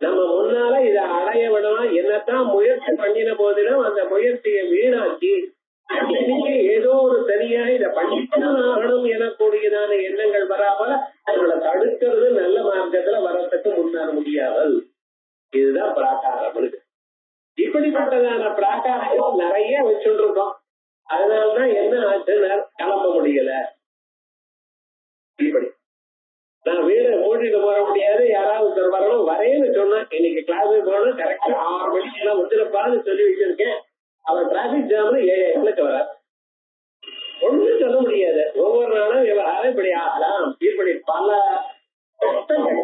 நம்ம முன்னால இதை அடைய விடலாம் என்னத்தான் முயற்சி பண்ணின போதிலும் அந்த முயற்சியை வீணாக்கி ஏதோ ஒரு தனியா இதை பண்ணித்தான் ஆகணும் எனக்கூடியதான எண்ணங்கள் வராமல அவங்களை தடுக்கிறது, நல்ல மார்க்கத்துல வரத்துக்கு முன்னேற முடியாமல். இதுதான் பிராகாரம். இப்படிப்பட்டதான பிராகாரம் நிறைய வச்சுட்டு இருக்கோம். அதனாலதான் என்ன ஆச்சுன்னு கிளம்ப முடியல. இப்படி நான் வீடு மூடிட்டு போற முடியாது, யாராவது வரணும் வரேன்னு சொன்னா இன்னைக்கு கிளாஸுக்கு போகணும், கரெக்டா 6 மணிக்கு எல்லாம் வந்துருப்பான்னு சொல்லி வச்சிருக்கேன். அவர் டிராபிக் ஜாம்ல 7:00 வராது. ஒண்ணும் சொல்ல முடியாது. ஒவ்வொரு நாளும் விவகாரம் இப்படி ஆகலாம். இப்படி பல கஷ்டங்கள்,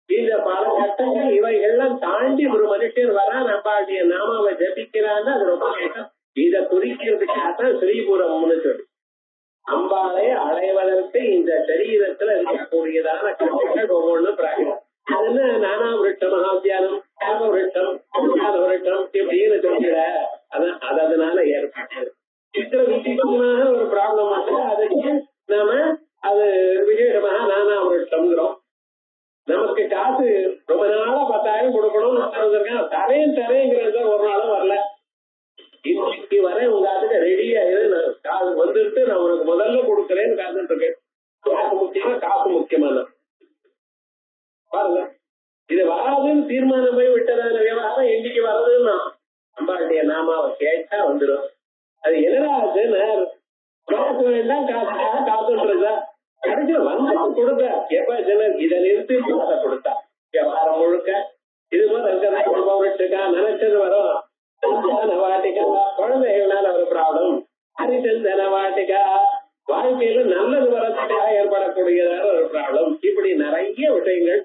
இந்த பல கஷ்டங்கள் இவைகள்லாம் தாண்டி ஒரு மனுஷன் வரா, நம்மளுடைய நாமாவை ஜபிக்கிறான்னு அது ரொம்ப கஷ்டம். இதை குறிக்கிறதுக்காகத்தான் ஸ்ரீபுரம்னு சொல்லி அம்பாளை அடைவதற்கு இந்த சரீரத்துல இருக்கக்கூடியதான கஷ்டங்கள் ஒவ்வொன்றும் பிராயம். அது என்ன நானா விருட்டம், மகாத்தியானம், காம விருட்டம், விருட்டம் இப்படின்னு சொல்லிட அதனால ஏற்பட்டது. சித்திர விசிகமான ஒரு ப்ராப்ளம் வந்து அதுக்கு நாம அது விசேஷமாக நானா விருட்டம்ங்கிறோம். நமக்கு காசு ரொம்ப நாளா 10,000 கொடுக்கணும்னு தரேங்கிறது ஒரு நாளும் வரல. இன்னைக்கு வர உங்க அதுக்கு ரெடியா இரு, காசு வந்துட்டு நான் உனக்கு முதல்ல கொடுக்குறேன்னு காத்துட்டு இருக்கேன். காசு முக்கியமா, காசு முக்கியமான பாருங்க. இது வராதுன்னு தீர்மானம் போய் விட்டதான விவகாரம் இன்னைக்கு வர்றதுன்னா அம்பாளுடைய நாமாவை கேட்டா வந்துடும். அது என்னடாச்சுன்னு காசு வேண்டாம், காசுக்காக காத்துன்றதா கடைசியில வந்தாலும் கொடுத்த எப்ப ஜனர் இதை நிறுத்தி அதை கொடுத்தா விவகாரம் முழுக்க இது போல இருக்கிறதா நினைச்சது வரும். வாட்டிக்கா குழந்தைகள்னால ஒரு ப்ராப்ளம், ஹரிச்சந்தன வாட்டிக்கா வாழ்க்கையில நல்லது வரதுக்காக ஏற்படக்கூடியதான ஒரு ப்ராப்ளம். இப்படி நிறைய விஷயங்கள்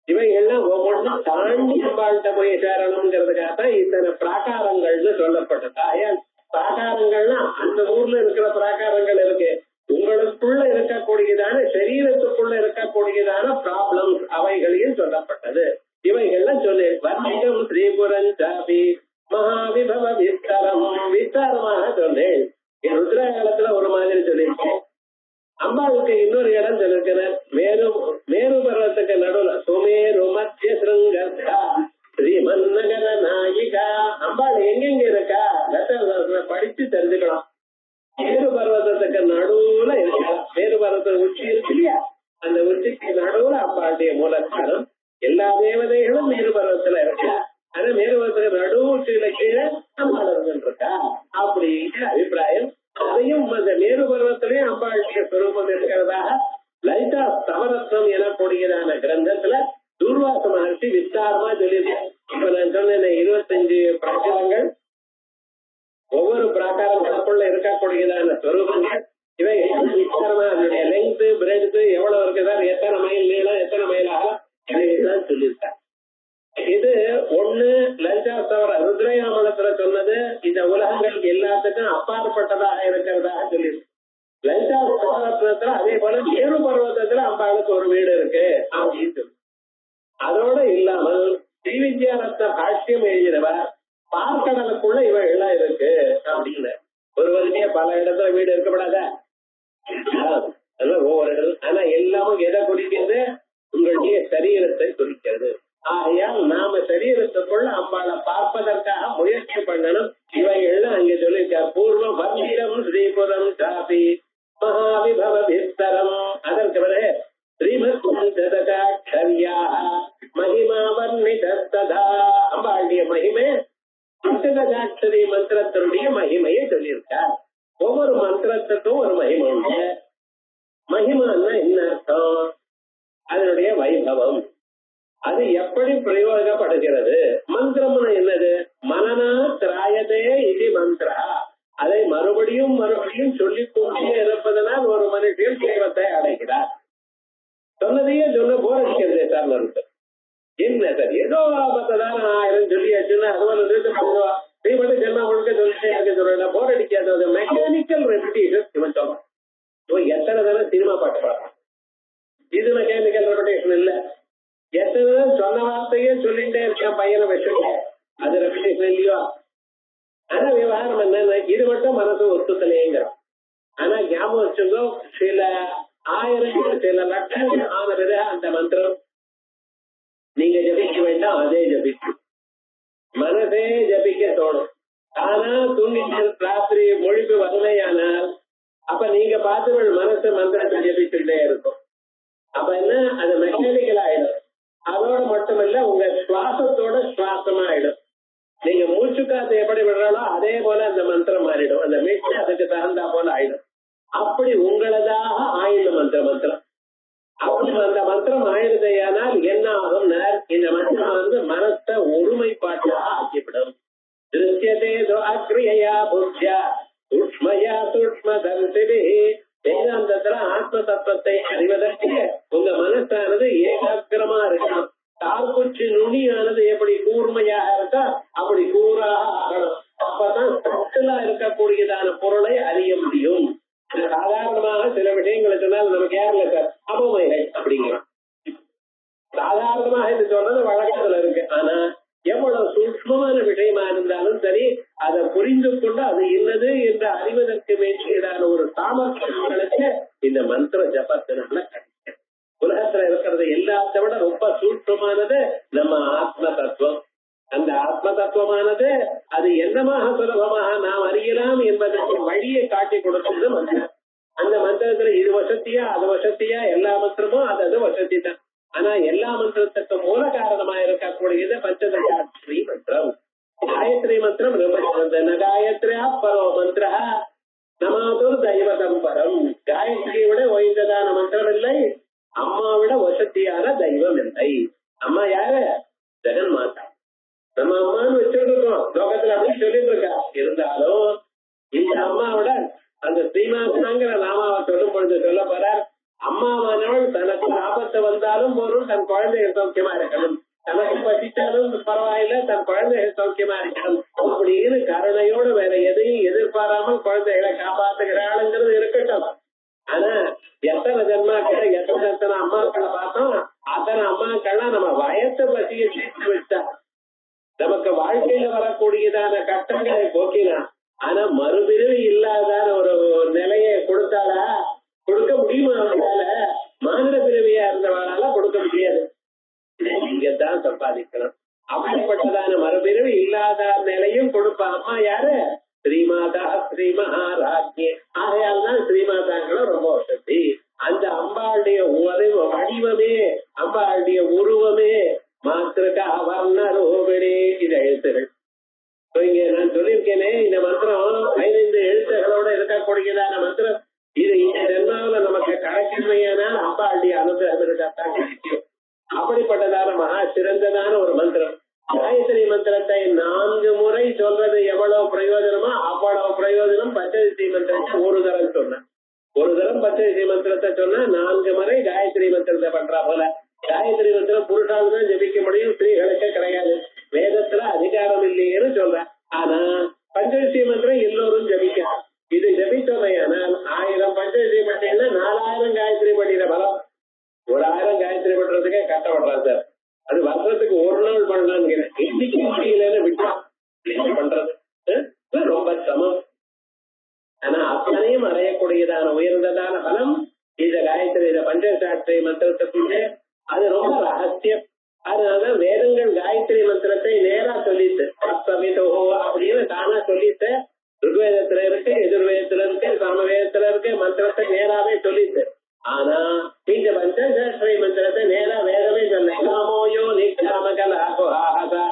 இவைகள்லாம் ஒவ்வொன்றும் தாண்டி அம்பாள்கிட்ட போய் சேரணுங்கிறதுக்காகத்தான் இத்தனை பிராகாரங்கள்னு சொல்லப்பட்டது. ஏன் பிராகாரங்கள்னா அந்த ஊர்ல இருக்கிற பிராகாரங்கள் இருக்கு, உங்களுக்குள்ள இருக்கக்கூடியதான சரீரத்துக்குள்ள இருக்கக்கூடியதான ப்ராப்ளம்ஸ் அவைகளையும் சொல்லப்பட்டது. இவைகள்லாம் சொல்லு வர்ணிகம் ஸ்ரீபுரஞ்சாபி மகாவிபவ விஸ்தரம் விஸ்தாரமாக சொன்னேன். ருத்ர காலத்துல ஒரு மாதிரி சொல்லியிருக்கேன். அம்பாளுக்கு இன்னொரு இடம் சொல்லிருக்கிறேன். மேரு பர்வத்துக்கு நடுவுல சுமேரு மத்திய சிருங்கா ஸ்ரீமன்னகர நாயிகா. அம்பாள் எங்கெங்க இருக்கா படிச்சு தெரிஞ்சுக்கலாம். மேரு பர்வதத்துக்கு நடுவுல இருக்கா. மேரு பர்வத உச்சி இருக்கு இல்லையா, அந்த உச்சிக்கு நடுவுல அம்பாளுடைய மூலஸ்தானம். எல்லா தேவதைகளும் மேரு பர்வத்துல இருக்கா. ஆனா மேரு பர்வத்துக்கு நடுவுல கீழே அம்பாள் இருந்துருக்கா அப்படிங்கிற அபிப்பிராயம். அதையும் அந்த மேரு பர்வத்திலையும் அம்பாளுடைய ஸ்வரூபம் இருக்கிறதாக லலிதா சமரத்னம் எனக்கூடியதான கிரந்தத்துல தூர்வாச மகர்ஷி விஸ்தாரமா சொல்லியிருக்கேன். இப்ப நான் சொன்ன 25 பிராகாரங்கள், ஒவ்வொரு பிராகாரங்களுக்குள்ள இருக்கக்கூடியதான ஸ்வரூபங்கள் இவை விஸ்தாரமா அதனுடைய லெங்க் பிரெட் எவ்வளவு இருக்குதா, எத்தனை மைல் நீளம், எத்தனை மைல் ஆகும் இதையெல்லாம் சொல்லியிருக்காங்க. இது ஒண்ணு லலிதாஸ்தவர ருத்ரயாமலத்துல சொன்னது இந்த உலகங்களுக்கு எல்லாத்துக்கும் அப்பாற்பட்டதாக இருக்கிறதாக சொல்லியிருக்கு. லலிதா சமரத்னத்துல அதே போல மேரு பர்வதத்துல அம்பாளுக்கு ஒரு வீடு இருக்கு அப்படின்னு சொல்லு. அதோட இல்லாமல் ஸ்ரீவித்யாரத்ன பாஷ்யம் எழுதினவர் பார்க்கடலுக்குள்ள இவள் எல்லாம் இருக்கு அப்படின்னு. ஒருவருக்கே பல இடத்துல வீடு இருக்கப்படாத ஒவ்வொரு இடத்துல. ஆனா எல்லாமும் எதை குறிக்கிறது? உங்களுடைய சரீரத்தை குறிக்கிறது. ஆகையால் நாம சரீரத்துக்குள்ள அம்பாளை பார்ப்பதற்காக முயற்சி பண்ணணும். இவைகள்லாம் அங்க சொல்லியிருக்கார். பூர்வ வர்ணிடம் ஸ்ரீபுரம் சாபி மகாவிபவ விஸ்தரம். அதற்கு பிறகு ஸ்ரீமத்யா மகிமா வர்ணிதா அம்பாளுடைய மகிமை பஞ்சதசாட்சரி மந்திரத்தினுடைய மகிமையை சொல்லியிருக்கார். ஒவ்வொரு மந்திரத்துக்கும் ஒரு மகிமை உண்டு. மகிமான்னா என்ன அர்த்தம்? அதனுடைய வைபவம், அது எப்படி பிரயோகப்படுகிறது. மந்திரம்னா என்னது? மனனா திராயதே இது மந்திரா. அதை மறுபடியும் மறுபடியும் சொல்லிக் கொண்டே இருப்பதனால் ஒரு மனுஷன் தெய்வத்தை அடைகிறார். சொன்னதையே சொல்ல போர் அடிக்கிறது சார். மருந்து என்ன சார், ஏதோ 10,000 சொல்லியாச்சுன்னா அது நீ மட்டும் சொன்னா முழுக்க சொல்லிட்டே எனக்கு சொல்ல போர் அடிக்காது. மெக்கானிக்கல் ரெபிடேஷன் இவன் சொல்றான். எத்தனை தடவை சினிமா பாட்டு பாடுறான், இது மெக்கானிக்கல் ரெபிடேஷன் இல்ல. எத்தனை தடவை சொன்ன வார்த்தையே சொல்லிட்டே இருக்கேன் பையனை வச்சுட்டேன், அது ரெபிடேஷன் இல்லையோ? ஆனா விவகாரம் என்னன்னா இது மட்டும் மனசு ஒத்துக்கலைங்கிறான். ஆனா ஞாபகம் வச்சுக்கோ, சில ஆயிரம் சில லட்சம் ஆனது அந்த மந்திரம் நீங்க ஜபிக்க வேண்டாம், அதே ஜபிக்கும். மனசே ஜபிக்க தோணும். ஆனா தூங்கிட்டு ராத்திரி மொழிப்பு வரலையானால் அப்ப நீங்க பார்த்து மனசு மந்திரத்தை ஜபிச்சுட்டே இருக்கும். அப்ப என்ன, அது மெக்கானிக்கல் ஆயிடும். அதோட மட்டுமல்ல, உங்க சுவாசத்தோட சுவாசமா ஆயிடும். நீங்க மூச்சு காத்து எப்படி விடுறாலோ அதே போல அந்த மந்திரம் மாறிடும். அந்த மீட்சி அதுக்கு தகுந்தா போல ஆயிடும். அப்படி உங்களதாக ஆயிடும் மந்திரம். அப்படி அந்த மந்திரம் ஆயிடுதையானால் என்ன ஆகும்? இந்த மந்திரம் மனசை ஒருமைப்பாட்டாக ஆக்கிவிடும். திருஷ்யதே அக்ரியா புத்தியா சூக்ஷ்மயா சூக்ஷ்ம தரிசிபி. வேதாந்தத்துல ஆத்ம தத்துவத்தை அறிவதற்கு உங்க மனசானது ஏகாக்கிரமா இருக்கணும். தார்குச்சி நுனியானது எப்படி கூர்மையாக இருக்கா அப்படி கூறாக ஆகணும். அப்பதான் சட்டலா இருக்கக்கூடியதான பொருளை அறிய முடியும். சாதாரணமாக சில விஷயங்களை சொன்னால் நமக்கு யாருல சார் அபமைகள் அப்படிங்கிறோம். சாதாரணமாக இது சொல்றது வழக்கத்துல இருக்கு. ஆனா எவ்வளவு சூக்ஷ்மமான விஷயமா இருந்தாலும் சரி, அதை புரிந்து கொண்டு அது என்னது என்று அறிவதற்கு வேண்டியதான ஒரு சாமர்த்தியங்களுக்கு இந்த மந்திர ஜபத்தினால கிடைக்கும். உலகத்துல இருக்கிறது எல்லாத்த விட ரொம்ப சூட்சமானது நம்ம ஆத்ம தத்துவம். அந்த ஆத்ம தத்துவமானது அது என்னமாக சுலபமாக நாம் அறியலாம் என்பதற்கு வழியை காட்டி கொடுக்கிறது மந்திரம். அந்த மந்திரத்துல இது வசதியா அது வசதியா, எல்லா மந்திரமும் அது வசதி தான். ஆனா எல்லா மந்திரத்துக்கு மூல காரணமா இருக்கக்கூடியது பஞ்சதசாட்சரி மந்திரம். காயத்ரி மந்திரம் காயத்ரியா பரோ மந்திர நமாதூர் தெய்வதம் பரம். காயத்ரியை விட ஓய்ந்ததான மந்திரம் இல்லை, அம்மா விட வசதியான தெய்வம் இல்லை. அம்மா யாரு? ஜெகன் மாதா. நம்ம அம்மான்னு வச்சுட்டு இருக்கோம் லோகத்துல அப்படின்னு சொல்லிட்டு இருக்கா. இருந்தாலும் இந்த அம்மாவோட அந்த ஸ்ரீமாதாங்கிற நாமாவை சொல்லும் பொழுது சொல்ல போறார், அம்மாவானவள் தனக்கு ஆபத்து வந்தாலும் போதும் தன் குழந்தைகள் சௌக்கியமா இருக்கணும், தனக்கு பசித்தாலும் பரவாயில்ல தன் குழந்தைகள் சௌக்கியமா இருக்கணும் அப்படின்னு கருணையோடு வேற எதையும் எதிர்பாராமல் குழந்தைகளை காப்பாத்துகிறாளுங்கிறது இருக்கட்டும். ஆனா எத்தனை ஜென்மாக்களை எத்தனை அம்மாக்களை பார்த்தோம், அத்தனை அம்மாக்கள்லாம் நம்ம வயசு பசியை தீர்த்து வச்சா, நமக்கு வாழ்க்கையில வரக்கூடியதான கஷ்டங்களை போக்கினா. ஆனா மறுபிறவி இல்லாதான ஒரு நிலையை கொடுத்தாலா? கொடுக்க முடியுமா? அவங்களால மாநில பிறவியா இருந்தவனால கொடுக்க முடியாது. இங்கதான் சம்பாதிக்கணும். அப்படிப்பட்டதான மறுபிறவி இல்லாத நிலையும் கொடுப்ப அம்மா யாரு? ஸ்ரீமாதா ஸ்ரீ மகாராஜ்ஞி. ஆகையால் தான் ஸ்ரீமாதாங்களும் ரொம்ப வசதி. அந்த அம்பாளுடைய வடிவமே, அம்பாளுடைய உருவமே மாத்திருக்கா வர்ணரோபிணி. இது எழுத்துகள். இங்க நான் சொல்லியிருக்கேனே, இந்த மந்திரம் 15 எழுத்துகளோட இருக்கக்கூடியதான மந்திரம். இது இந்த ஜென்மாவில நமக்கு கிடைக்கணுமையானால் அம்பாளுடைய அனுகிரகம் இருக்கத்தான் கிடைக்கும். அப்படிப்பட்டதான மகா சிறந்ததான ஒரு மந்திரம். காயத்ரி மந்திரத்தை 4 முறை சொல்றது எவ்வளவு பிரயோஜனமோ அவ்வளவு பிரயோஜனம். பஞ்சதசி மந்திரத்தை ஒரு தரம் சொன்ன, ஒரு தரம் பஞ்சதசி மந்திரத்தை சொன்னா 4 முறை காயத்ரி மந்திரத்தை பண்றா போல. காயத்ரி மந்திரம் புருஷால் தான் ஜபிக்க முடியும், ஸ்திரீகளுக்கு கிடையாது. வேதத்துல அதிகாரம் இல்லையேன்னு சொல்ற. ஆனா பஞ்சதசி மந்திரம் எல்லோரும் ஜபிக்கலாம். இது ஜபித்தமையானால் 1000 பஞ்சதசி பண்ணீங்கன்னா 4000 காயத்ரி பண்ணிட பலம். 1000 காயத்ரி பண்றதுக்கே கஷ்டப்படுறான் சார். அது வருஷத்துக்கு ஒரு நாள் பண்ணலான்னு இன்னைக்கு முடியலன்னு விட்டா பண்றது ரொம்ப சமம். ஆனா அத்தனையும் அடையக்கூடியதான உயர்ந்ததான பலம் இந்த காயத்ரி, இந்த பஞ்சசாட்சி மந்திரத்துக்குள்ளே. அது ரொம்ப ரகசியம். அது அதனாலதான் வேதங்கள் காயத்ரி மந்திரத்தை நேரா சொல்லிட்டு சப்தமிதோ அப்படின்னு தானா சொல்லிட்டு ருக்வேதத்துல இருக்கு, எதிர்வேதத்துல இருக்கு, சாமவேதத்துல இருக்கு, மந்திரத்தை நேராவே சொல்லிட்டு. ஆனா இந்த பஞ்சசாஸ்திரி மந்திரத்தை நேரா வேதமே சொல்ல ராமோயோ நிராமகலாஹாஹா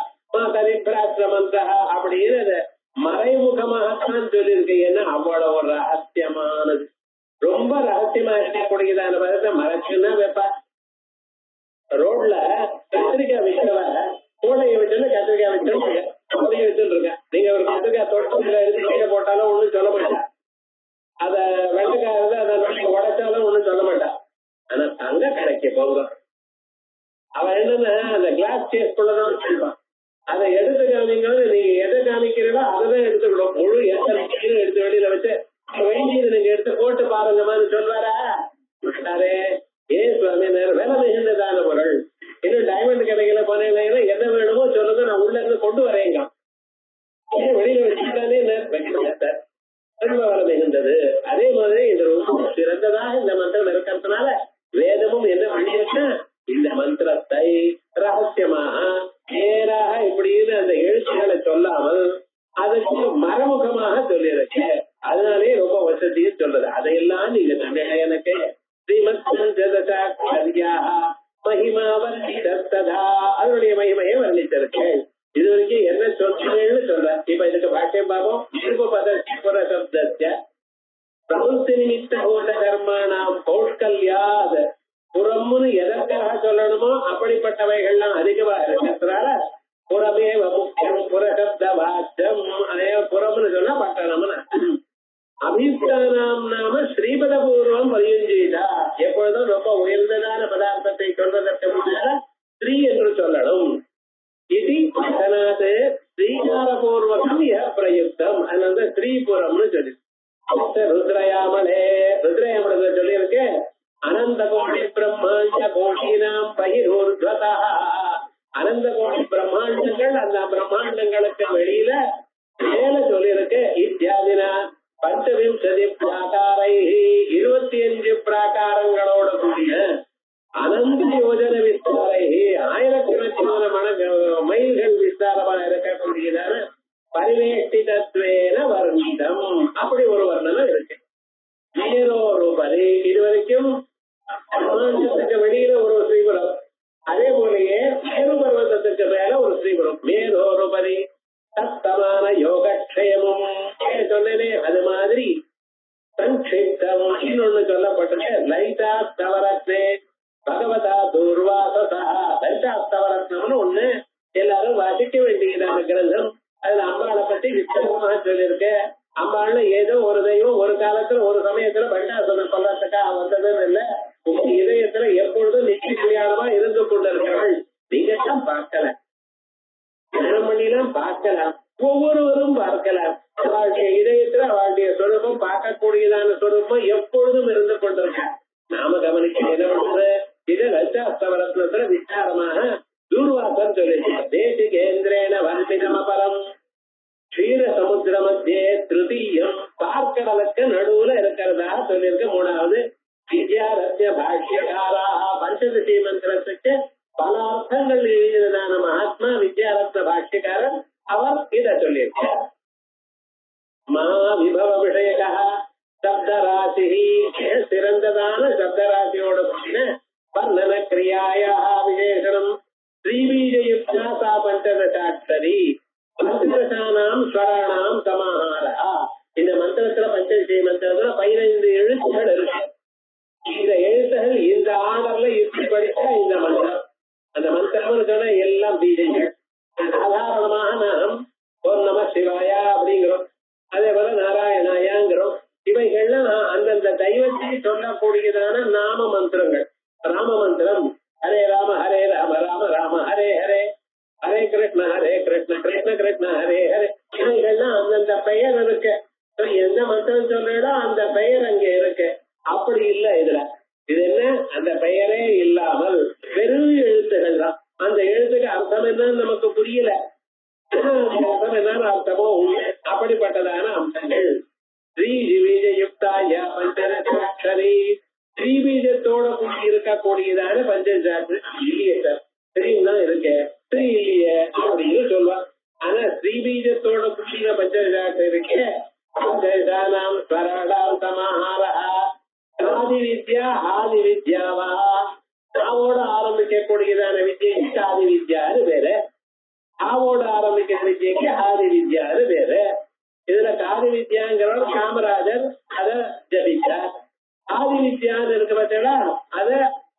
அப்படின்னு மறைமுகமாகத்தான் சொல்லியிருக்கு. ஏன்னா அவ்வளவு ரகசியமானது, ரொம்ப ரகசியமா இருக்கக்கூடியதான பதத்தை மறைச்சுன்னா வைப்பா. ரோட்ல கத்திரிக்காய் விற்கிறவ கோடையை வச்சுன்னு கத்திரிக்காய் வச்சுருக்க அப்படியே வச்சுட்டு இருக்கேன். நீங்க ஒரு கத்திரிக்காய் தோட்டத்துல எடுத்து கீழே போட்டாலும் ஒண்ணும் சொல்ல மாட்டா. அத வெண்டைக்காய் இருந்தா அதை உடைச்சாலும் ஒண்ணும் சொல்ல மாட்டா. ஆனா தங்க கடைக்கு போங்க, அவன் என்னன்னா அந்த கிளாஸ் சேஸ் கொள்ளதான் சொல்லுவான். அதை எடுத்து காமிங்க, நீங்க எதை காமிக்கிறீங்களோ அதைதான் எடுத்துக்கணும். முழு எத்தனை எடுத்து வெளியில வச்சு வேண்டியது நீங்க எடுத்து போட்டு பாருங்க மாதிரி சொல்வாரா? மாட்டாரே. ஏன் சுவாமி விலை மிகுந்ததான பொருள், இன்னும் டைமண்ட் கடைகளை போனீங்கன்னா என்ன வேணுமோ சொல்லுங்க, நான் உள்ள இருந்து கொண்டு வரேங்க. ஏன் வெளியில வச்சுட்டானே ரொம்ப விலை மிகுந்தது. அதே மாதிரி இது ரொம்ப சிறந்ததாக இந்த மந்திரம் இருக்கிறதுனால வேதமும் என்ன பண்ணிருக்கா, இந்த மந்திரத்தை ரகசியமாக நேராக இப்படின்னு அந்த எழுத்துக்களை சொல்லாமல் அதுக்கு மறைமுகமாக சொல்லியிருக்கு. அதனாலே ரொம்ப வசதியும் சொல்றது. அதையெல்லாம் நீங்க தமிழ எனக்கு அதனுடைய மகிமையை வர்ணித்திருக்கு. இது வரைக்கும் என்ன சொல்றேன்னு சொல்ற. இப்ப இதுக்கு பாக்கியம் பார்ப்போம். பிரவృత్తి நிமித்த ஹோத கர்மாணாம் கௌஷ்கல்யாத் புறம்னு எதற்காக சொல்லணுமோ அப்படிப்பட்டவைகள்லாம் அதிகமா இருக்கிறதுனால புறமேவ முக்கியம் புறசப்த வாச்சம். அதே புறம்னு சொன்னா பட்டணம்னு. அபிஸ்தானாம் நாம ஸ்ரீபத பூர்வம் பதியஞ்செய்தா. எப்பொழுதும் ரொம்ப உயர்ந்ததான பதார்த்தத்தை சொல்வதற்கு முன்னால ஸ்ரீ என்று சொல்லணும். இது அதனாது ஸ்ரீகார பூர்வகம் பிரயுக்தம். அதனால ஸ்ரீபுரம்னு சொல்லி ருத்ரயாமலே ருத்ரயாமலத்துல சொல்லியிருக்கு. அனந்த கோடி பிரம்மாண்ட கோஷினாம் பகிரூர்த்வதா. அனந்த கோடி பிரம்மாண்டங்கள், அந்த பிரம்மாண்டங்களுக்கு வெளியில மேல சொல்லியிருக்கு. இத்தியாதினா பஞ்சவிம்சதி பிராகாரை 25 பிராகாரங்களோட கூடிய அனந்த யோஜன விஸ்தாரை ஆயிரக்கணக்கான மைல்கள் விஸ்தாரமா இருக்கக்கூடியதான பரிவேஷ்டிதத்வேன வர்ணிதம். அப்படி ஒரு வர்ணனம் இருக்கு. மேலோருபரி இதுவரைக்கும் பிரம்மாண்டத்துக்கு வெளியில ஒரு ஸ்ரீபுரம், அதே போலயே மேரு பர்வதத்துக்கு மேல ஒரு ஸ்ரீபுரம். மேலோருபரி தத்தமான யோகக்ஷேமம் சொன்னேனே அது மாதிரி சங்கிப்தம் இன்னொன்னு சொல்லப்பட்டிருக்கு. லைதா ஸ்தவரத்னே பகவதா துர்வாசா. லைதா ஸ்தவரத்னம்னு ஒண்ணு எல்லாரும் வாசிக்க வேண்டியதான கிரந்தம். அதுல அம்பாளை பத்தி விஸ்தரமாக சொல்லியிருக்கு. அம்பாள்னு ஏதோ ஒரு தெய்வம் ஒரு காலத்துல ஒரு சமயத்துல பண்டாசுரன் சொல்றதுக்காக வந்ததுன்னு இல்ல. உங்க இதயத்துல எப்பொழுதும் நிச்சய கல்யாணமா இருந்து கொண்டிருக்கிறவள். நீங்க தான் பார்க்கல, பண்ணிலாம் பார்க்கலாம், ஒவ்வொருவரும் பார்க்கலாம். அவளுடைய இதயத்துல அவளுடைய சொரூபம் பார்க்கக்கூடியதான சொரூபம் எப்பொழுதும் இருந்து கொண்டிருக்க. நாம கவனிக்க என்ன பண்றது, இது லட்சாஸ்தவரத்னத்துல விசாரமாக தூர்வாசம் சொல்லிச்சு. தேசிகேந்திரேன வர்ணிதமபரம் க்ஷீர சமுத்திர மத்தியே திருத்தீயம். பார்க்கடலுக்கு நடுவுல இருக்கிறதா சொல்லியிருக்க. மூணாவது வித்யாரத்ய பாஷ்யகாரா. பஞ்சதசி மந்திரத்துக்கு பல அர்த்தங்கள் எழுதியதான மகாத்மா வித்யாரத்ன பாஷ்யக்காரன் அவர் இதை சொல்லியிருக்கார். மகா விபவ விஷயகா சப்தராசி, சிறந்ததான சப்தராசியோட கூடின வர்ணன கிரியாயா விசேஷனம் ஸ்ரீபீஜயுக்தா சா பஞ்சதசாட்சரி பஞ்சதசானாம் ஸ்வராணாம் சமாஹாரா. இந்த மந்திரத்துல பஞ்சதசி மந்திரத்துல 15 எழுத்துகள் இருக்கு. இந்த எழுத்துகள் இந்த ஆர்டர்ல இப்படி படிச்சா இந்த மந்திரம். அந்த மந்திரம்னு சொன்னா எல்லாம் பீஜங்கள். சாதாரணமாக நாம் ஓம் நம சிவாயா அப்படிங்கிறோம், அதே போல நாராயணாயாங்கிறோம். இவைகள்லாம் அந்தந்த தெய்வத்தை சொல்லக்கூடியதான நாம மந்திரங்கள். ராம மந்திரம் ஹரே ராம ராம ராம ஹரே ஹரே, ஹரே கிருஷ்ண கிருஷ்ண கிருஷ்ண ஹரே ஹரே. இவைகள்லாம் அந்தந்த பெயர் இருக்கு. எந்த மந்திரம் சொல்றதோ அந்த பெயர் அங்க இருக்கு. அப்படி இல்லை இதுல. இது என்ன, அந்த பெயரே இல்லாமல் வெறும் எழுத்துகள் தான். அந்த எழுத்துக்கு அர்த்தம் என்னன்னு நமக்கு புரியல. அர்த்தம் என்னன்னு அர்த்தமோ உண்மை. அப்படிப்பட்டதான அம்சங்கள். ஸ்ரீபீஜயுக்தாய பஞ்சதசாட்சரி, ஸ்ரீபீஜத்தோட கூடி இருக்கக்கூடியதான பஞ்சதசாட்சரி. ஸ்ரீம் தான் இருக்க. வித்யக்கு ஆதி வித்யான்னு பேரு. இதுல காதி வித்யாங்கிறவர் காமராஜர் அத ஜபிச்சார். ஆதி வித்யான்னு இருக்க பார்த்தா அத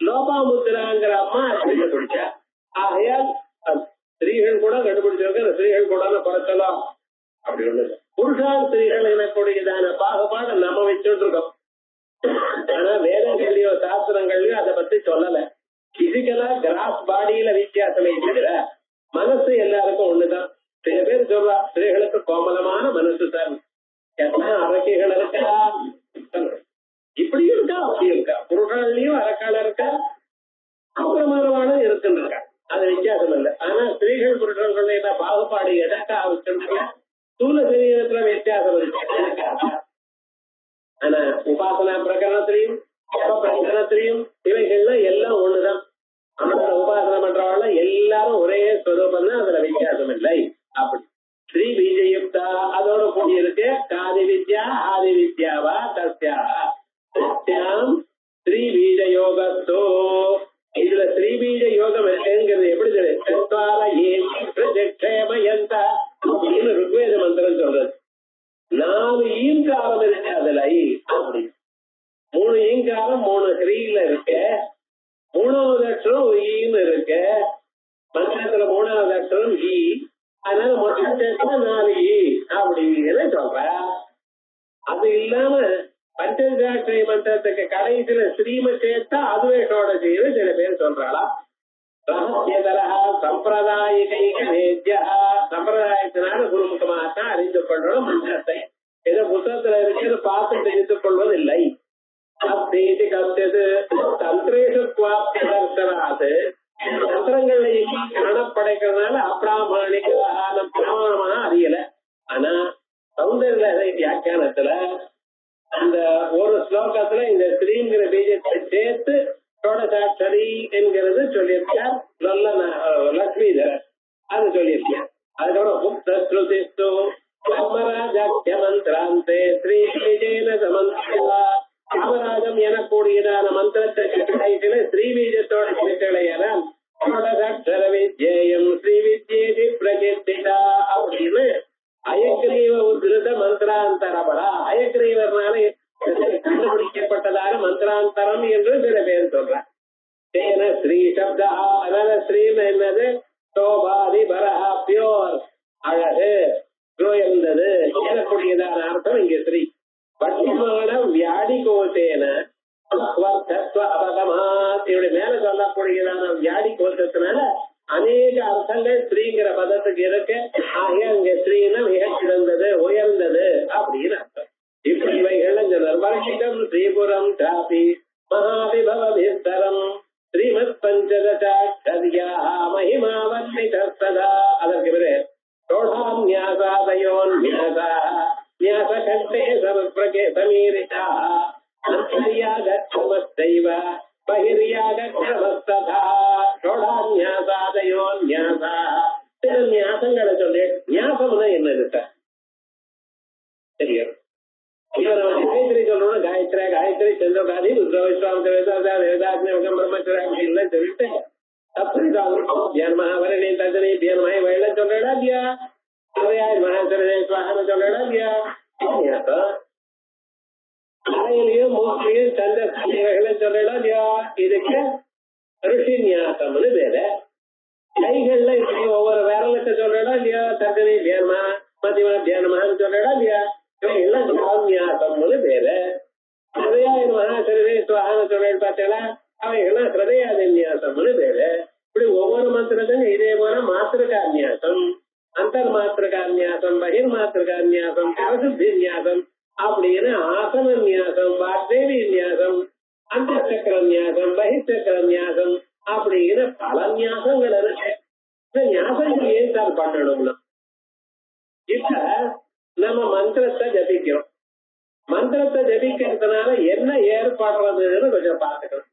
லோபாமுத்ராங்கிற அம்மா கண்டுபிடிச்சா. ஆகையால் ஸ்திரீகள் கூட கண்டுபிடிச்சிருக்க, ஸ்திரீகள் கூட குறைச்சலாம் அப்படி ஒண்ணு. புருஷால் ஸ்திரீகள் எனக்கூடியதான பாகுபாடு நம்ம வச்சுட்டு இருக்கோம். ஆனா வேதங்கள்லயோ சாஸ்திரங்கள்லயோ அதை பத்தி சொல்லல. பிசிக்கலா கிராஸ் பாடியில வித்தியாசமே தவிர மனசு எல்லாருக்கும் ஒண்ணுதான். சில பேர் சொல்றா ஸ்திரீகளுக்கு கோமலமான மனசு தான், எத்தனை அரக்கைகள் இருக்கா, இப்படியும் இருக்கா அப்படி இருக்கா. புருஷாலையும் அரக்கால இருக்கா, அப்புறமானவாளும் இருக்குன்னு, அது வித்தியாசம் இல்லை. ஆனா ஸ்திரீகள் புருஷர்களுடைய பாகுபாடு எதற்கா வச்சிருக்க, ஸ்தூல சரீரத்துல வித்தியாசம் இருக்கு. ஆனா உபாசனா பிரகரணத்திலையும் பிரகரணத்திலையும் இவைகள்லாம் எல்லாம் ஒண்ணுதான். அந்த உபாசனை பண்றவாள் எல்லாரும் ஒரே ஸ்வரூபம் தான், அதுல வித்தியாசம் இல்லை. அப்படி ஸ்ரீ பீஜயுக்தா அதோட கூடி இருக்கு. காதி வித்யா ஆதி வித்யாவா தஸ்யா சத்யாம் ஸ்ரீ பீஜ யோகத்தோ. இதுல ஸ்ரீ பீஜ யோகம் இருக்குங்கிறது எப்படி தெரியும்? அப்படின்னு ருக்வேத மந்திரம் சொல்றது. 4 ஈங்காரம் இருக்கு அதுல அப்படி. 3 ஈங்காரம் 3 ஸ்ரீல இருக்கு. 3வது அக்ஷரம் ஈன்னு இருக்கு. மந்திரத்துல 3வது அக்ஷரம் ஈ. அதனால மொத்தம் சேர்த்தா 4 ஈ அப்படிங்கிற சொல்ற. அது இல்லாம பஞ்சசாட்சரி மந்திரத்துக்கு கடைசியில ஸ்ரீம சேர்த்தா அதுவே ஷோடசின்னு சில பேர் சொல்றாளா. ரகசியதரா சம்பிரதாயிக வேத்யா, சம்பிரதாயத்தினால குருமுகமாகத்தான் அறிந்து கொள்ளணும் மந்திரத்தை. ஏதோ புத்தகத்துல இருக்கிறது பார்த்து தெரிந்து கொள்வதில்லை. அத்தேதி கத்தது தந்திரேஷு குவாப்தி தர்சனாது, தந்திரங்கள்ல காணப்படைக்கிறதுனால அப்பிராமணிகமான பிரமாணமா அறியல. ஆனா சௌந்தர்ய வியாக்கியானத்துல அந்த ஒரு ஸ்லோகத்துல இந்த ஸ்ரீங்கிற பீஜத்தை சேர்த்து ஷோடசாட்சரி என்கிறது சொல்லியிருக்கார் லக்ஷ்மிதரர். அது சொல்லியிருக்கார். அதுக்கப்புறம் புக்திஸ்து காமராஜாக்கிய மந்திராந்தே ஸ்ரீ பீஜேன சமந்திரா, காமராஜம் எனக்கூடியதான மந்திரத்திற்கு கடைசியில ஸ்ரீ பீஜத்தோட சேர்க்கலையானால் ஷோடசாட்சர வித்யேயம் ஸ்ரீ வித்யேதி பிரகிருதிதா அப்படின்னு அயக்ரீவ உத்ருத மந்திராந்தரபடா, அயக்ரீவர்னால கண்டுபிடிக்கப்பட்டதான மந்திராந்தரம் என்று சில பேர் சொல்றார். தேன ஸ்ரீ சப்தா, அதனால ஸ்ரீன்னு என்னது? சோபாதி பரஹா, பியோர், அழகு, உயர்ந்தது எனக்கூடியதான அர்த்தம் இங்க ஸ்ரீ. வர்த்தமான வியாடி கோசேன இப்படி மேல சொல்லக்கூடியதான வியாடி கோஷத்தினால அநேக அர்த்தங்கள் ஸ்ரீங்கிற பதத்துக்கு இருக்கு. ஆகிய அங்க ஸ்ரீனா மிக சிறந்தது, உயர்ந்தது அப்படின்னு அர்த்தம். இப்படி இவைகள் வர்ஷிகம் ஸ்ரீபுரம் காபி மகாவிபவம் ஸ்ரீமத் பஞ்சதசாட்சர்யா மகிமாவர்ணிதா. அதற்கு பிறகு ஷோடான்யாசாதயோன்யாசா ன்யாசகண்டே சமீரிதா அந்தர்யாகமஸ்தைவ பகிர்யாகமஸ்ததா. ஷோடான்யாசாதயோன்யாசா, சில ஞாசங்களை சொல்லி, ஞாசம்னா என்ன இருக்க தெரியும். காயத்ரி சொல்லணும், காயத்ரி காயத்ரி சந்திரகாதி பிரம்மச்சரம் சொல்லிட்டு மகாவரணி தஜனி பியன்மாய் வயல சொல்லடா இல்லையா, மகாசரே சுவாகன சொல்லடா இல்லையா. காயிலையும் மூக்கிலையும் சந்திர வகைகளை சொல்லடா இல்லையா. இதுக்கு ரிஷி ஞாசம்னு பேரு. கைகள்ல இப்படி ஒவ்வொரு விரலுக்கு சொல்லடா இல்லையா, தஜனி பியன்மா மதிமா தியானமான்னு சொல்லடா இல்லையா. இவைகள்லாம் பேரு. ஹிருதயாய மகாசரே சுவாகன சொல்லல் பார்த்தீங்களா, அவைகள்லாம் ஹிருதயாதின்யாசம்னு பேரு. இப்படி ஒவ்வொரு மந்திரத்துக்கும் இதே போல மாத்திருக்கான்யாசம், அந்தர் மாத்திருக்கான்யாசம், பகிர் மாத்திருக்கான்யாசம், கரசுத்தி நியாசம் அப்படின்னு ஆசன நியாசம், வாக்தேவி நியாசம், அந்த சக்கர நியாசம், பகிர்ச்சக்கர நியாசம் அப்படின்னு பல நியாசங்கள் இருக்கு. இந்த நியாசங்கள் ஏன் சார் பண்ணணும்னா, இப்ப நம்ம மந்திரத்தை ஜபிக்கிறோம். மந்திரத்தை ஜபிக்கிறதுனால என்ன ஏற்படுறதுன்னு கொஞ்சம் பார்த்துக்கணும்.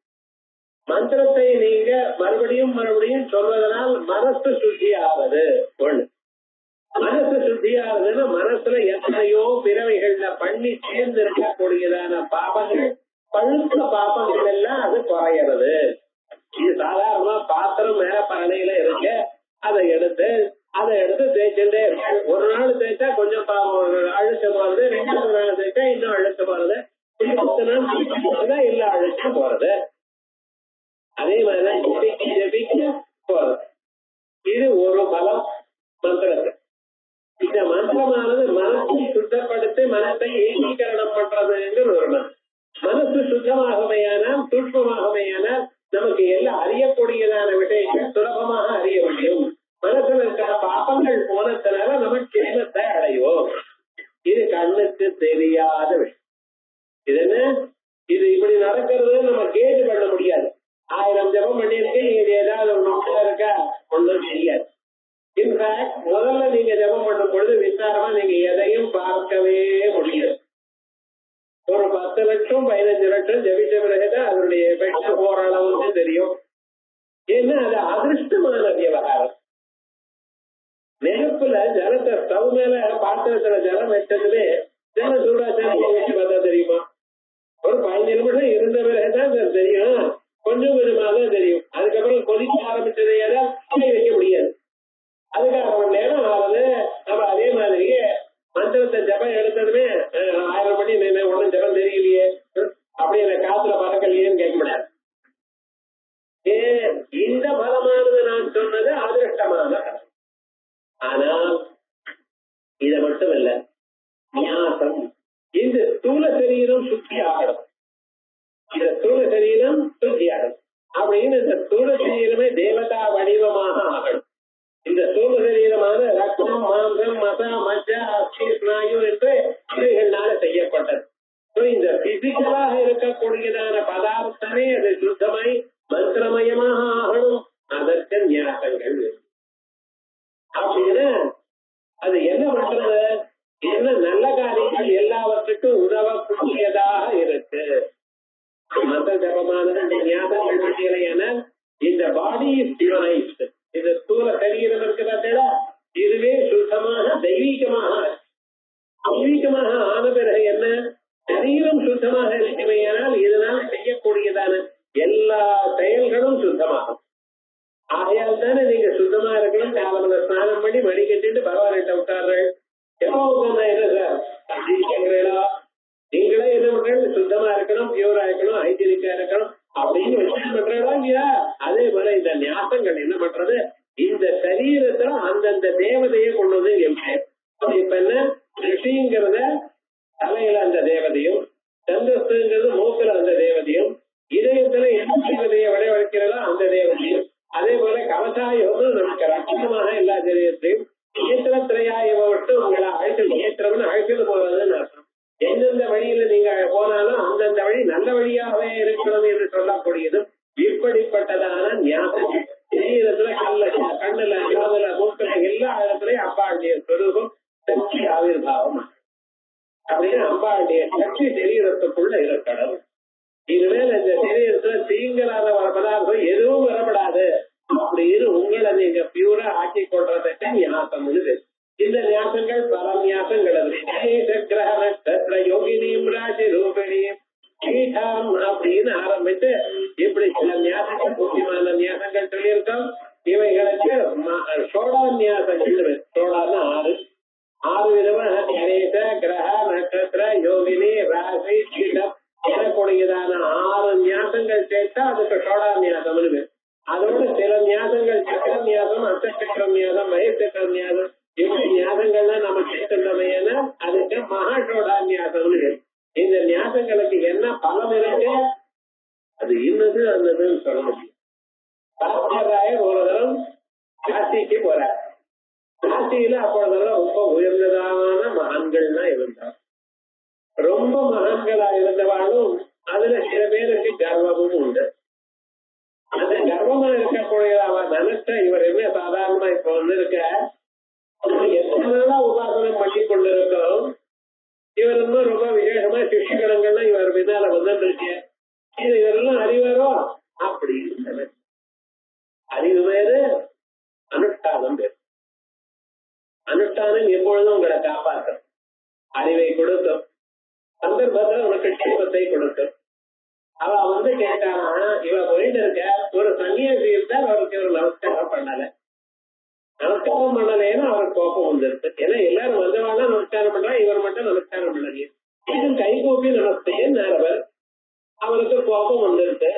மந்திரத்தை நீங்க மறுபடியும் மறுபடியும் சொல்வதனால் மனசு சுத்தி ஆகுது. ஒண்ணு, மனசு சுத்தி ஆகுதுன்னா மனசுல எத்தனையோ பிறவைகள்ல பண்ணி சேர்ந்து இருக்கக்கூடியதான பாபங்கள், பழுத்த பாபங்கள் எல்லாம் அது குறையிறது. இது சாதாரணமா பாத்திரம் மேல பரணையில இருக்க, அதை எடுத்து அதை எடுத்து தேய்ச்சுட்டே இருக்கு. ஒரு நாள் தேய்ச்சா கொஞ்சம் அழுத்த போறது, 2வது நாள் தேய்ச்சா இன்னும் அழுத்த போறது, 10 நாள் இல்ல அழுத்த போறது. அதே மாதிரிதான் ஜபிக்க போறது. இது ஒரு பலம் மந்திரத்தை. இந்த மந்திரமானது மனசை சுத்தப்படுத்தி மனத்தை ஏகீகரணம் பண்றதுங்கிற ஒரு மனசு சுத்தமாகவையானால் சூட்சமாகவையானால் நமக்கு எல்லாம் அறியக்கூடியதான விஷயங்கள் சுலபமாக அறிய முடியும். மனசுல இருக்கிற பாப்பங்கள் போனதுனால நம்ம கேமத்தை அடைவோம். இது கண்ணுக்கு தெரியாத விஷயம். இது என்ன, இது இப்படி நடக்கிறது நம்ம கேட்டு பண்ண முடியாது. 1000 ஜபம் பண்ணியிருக்கேன், இது ஏதாவது ஒண்ணு இருக்கா, ஒன்றும் தெரியாது. இன்ஃபேக்ட் முதல்ல நீங்க ஜபம் பண்ணும் பொழுது விசாரமா நீங்க எதையும் பார்க்கவே முடியாது. ஒரு 10 லட்சம் 15 லட்சம் ஜபிச்ச பிறகுதான் அதனுடைய எஃபெக்ட் ஓரளவுக்கு தெரியும். ஏன்னா அது அதிருஷ்டமான விவகாரம். நெருப்புல ஜலத்தை ஸ்டவ் மேல பாத்திரத்துல ஜலம் வச்சதுமே ஜலம் சூடாச்சு வச்சு பார்த்தா தெரியுமா? ஒரு 15 நிமிஷம் இருந்த பிறகுதான் தெரியும், கொஞ்சம் கொஞ்சமா தான் தெரியும். அதுக்கப்புறம் கொதிக்க ஆரம்பிச்சது ஏதாவது வைக்க முடியாது. அதுக்கு 1/2 மணி நேரம் ஆகுது. நம்ம அதே மாதிரியே மந்திரத்தை ஜபம் எடுத்ததுமே 1000 மணி ஒன்றும் ஜபம் தெரியலையே, அப்படி அந்த காத்துல பறக்கலையேன்னு கேட்க முடியாது. இந்த பலமானது நான் சொன்னது அதிருஷ்டமான பலம். ஆனால் இதை மட்டும் இல்ல, ஞாசம். இந்த ஸ்தூல சரீரம் சுத்தி ஆகணும், இந்த ஸ்தூல சரீரம் சுத்தி ஆகணும் அப்படின்னு இந்த ஸ்தூல சரீரமே தேவதா வடிவமாக ஆகணும். இந்த ஸ்தூல சரீரமான ரத்தம், மாம்சம், மசா, மஜ்ஜா, அஸ்தி, ஸ்நாயு என்று இவைகளால செய்யப்பட்டது. இந்த பிசிக்கலாக இருக்கக்கூடியதான பதார்த்தமே அது சுத்தமாய் மந்திரமயமாக ஆகணும். அதற்கு ஞாசங்கள் அப்படின்னு அது என்ன பண்றது, என்ன நல்ல காரியங்கள் எல்லாவற்றுக்கும் உதவக்கூடியதாக இருக்கு. மந்திர ஜபமானது ஞாபகங்கள் பற்றியலையான இந்த பாடி இஸ் டிவைஸ்ட். இந்த ஸ்தூல சரீரம் இருக்கிறதா, இதுவே சுத்தமாக தெய்வீகமாக தெய்வீகமாக ஆன பிறகு என்ன, சரீரம் சுத்தமாக இருக்குமையானால் இதனால் செய்யக்கூடியதான எல்லா செயல்களும் சுத்தமாகும். ஆகையால் தானே நீங்க சுத்தமா இருக்கணும், காலத்துல ஸ்நானம் பண்ணி மணி கட்டிட்டு பரவாயில்ல உட்கார்றேன். எப்போ உட்கார்ந்தா என்ன சார் அப்படி கேட்கிறீங்களா? நீங்களே என்ன பண்றது, சுத்தமா இருக்கணும், பியூரா இருக்கணும், ஹைஜீனிக்கா இருக்கணும் அப்படின்னு வச்சு பண்றதா இல்லையா? அதே போல இந்த ஞாபகங்கள் என்ன பண்றது, இந்த சரீரத்துல அந்தந்த தேவதையை கொண்டு வந்து இப்ப என்ன ரிஷிங்கிறத தலையில அந்த தேவதையும், சந்தஸ்துங்கிறது மூக்கில அந்த தேவதையும், இதயத்துல என்ன தேவதையை வடிவமைக்கிறதோ அந்த தேவதையும், அதே போல கவசாயோகம் நமக்கு ரட்சணமாக எல்லா சரீரத்தையும் ஏத்திரத்திரையாயவை விட்டு உங்களை அழைத்து ஏத்திரம்னு அழைச்சிட்டு போவதுன்னு அர்த்தம். எந்தெந்த வழியில நீங்க போனாலும் அந்தந்த வழி நல்ல வழியாகவே இருக்கணும் என்று சொல்லக்கூடியதும் இப்படிப்பட்டதான ஞாபகம். சரீரத்துல கண்ணுல காதுல மூக்குல எல்லா இடத்துலயும் அம்பாளுடைய சொரூபம் சக்தி ஆவிர்வாவம் அப்படின்னு அம்பாளுடைய சக்தி சரீரத்துக்குள்ள இருக்கணும். இனிமேல் இந்த சரீரத்துல தீங்கலாத பதார்த்தம் எதுவும் வரப்படாது அப்படின்னு உங்களை நீங்க பியூரா ஆக்கி கொள்றதுக்கு ஞாபகம். இந்த ஞாபகங்கள் பல ஞாபகங்கள் யோகினியும் ராஜி ரூபிணியும் கீட்டாம் அப்படின்னு ஆரம்பித்து இப்படி சில ஞாபகங்கள் முக்கியமான ஞாபகங்கள் சொல்லியிருக்கோம். இவைகளுக்கு சோடா ஞாபகங்கள், சோடான்னா 6 விதமான கணேச கிரக நட்சத்திர யோகினி ராசி கீட்டம் எனக்கூடியதான 6 ஞாபகங்கள் சேர்த்தா அதுக்கு சோடா ஞாபகம். அதோட சில ஞாபகங்கள் சக்கர ஞாபகம், அஷ்டசக்கர ஞாபகம், வயசக்கர ஞாபகம், இப்படி ஞாபகங்கள்லாம் நம்ம கேட்டுள்ளமையான அதுக்கு மகாசோடா ஞாபகம். இந்த ஞாபகங்களுக்கு என்ன பலம் இருக்கு, அது இன்னது அந்ததுன்னு சொல்ல முடியும். பாஸ்கராயர் ஒரு தரம் காசிக்கு போறார். காசியில அப்பொழுதெல்லாம் ரொம்ப உயர்ந்ததான மகான்கள்லாம் இருந்தார். ரொம்ப மகான்களா இருந்தவாளும் அதுல சில பேருக்கு கர்வமும் உண்டு. அந்த கர்வமா இருக்கக்கூடிய அவன் நினைச்ச இவர் என்ன சாதாரணமா இப்ப வந்து இருக்க எத்தனை நாளா உபாசனம் பண்ணி கொண்டிருக்கோம், இவர் இன்னும் ரொம்ப விசேஷமா சிஷ்யகணங்கள்லாம் இவர் பின்னால வந்துருக்கு, இதெல்லாம் அறிவாரோ அப்படின்னு. அறிவு வேறு, அனுஷ்டானம் வேறு. அனுஷ்டானம் எப்பொழுதும் உங்களை காப்பாற்றும், அறிவை கொடுக்கும், சந்தர்ப்பத்தில் உனக்கு க்ஷேமத்தை கொடுக்கும். அவ வந்து கேட்டானா, இவ போயிட்டு இருக்க ஒரு சன்னியாசி இருந்தால் அவருக்கு ஒரு நமஸ்காரம் பண்ணல, நமஸ்காரம் பண்ணலேன்னு அவருக்கு கோபம் வந்துருச்சு. ஏன்னா எல்லாரும் வந்தவாள் நமஸ்காரம் பண்றா, இவர் மட்டும் நமஸ்காரம் பண்ணலையே. இது கைகூப்பி நமஸ்தேன்னு அவர் அவருக்கு கோபம் வந்துருச்சு.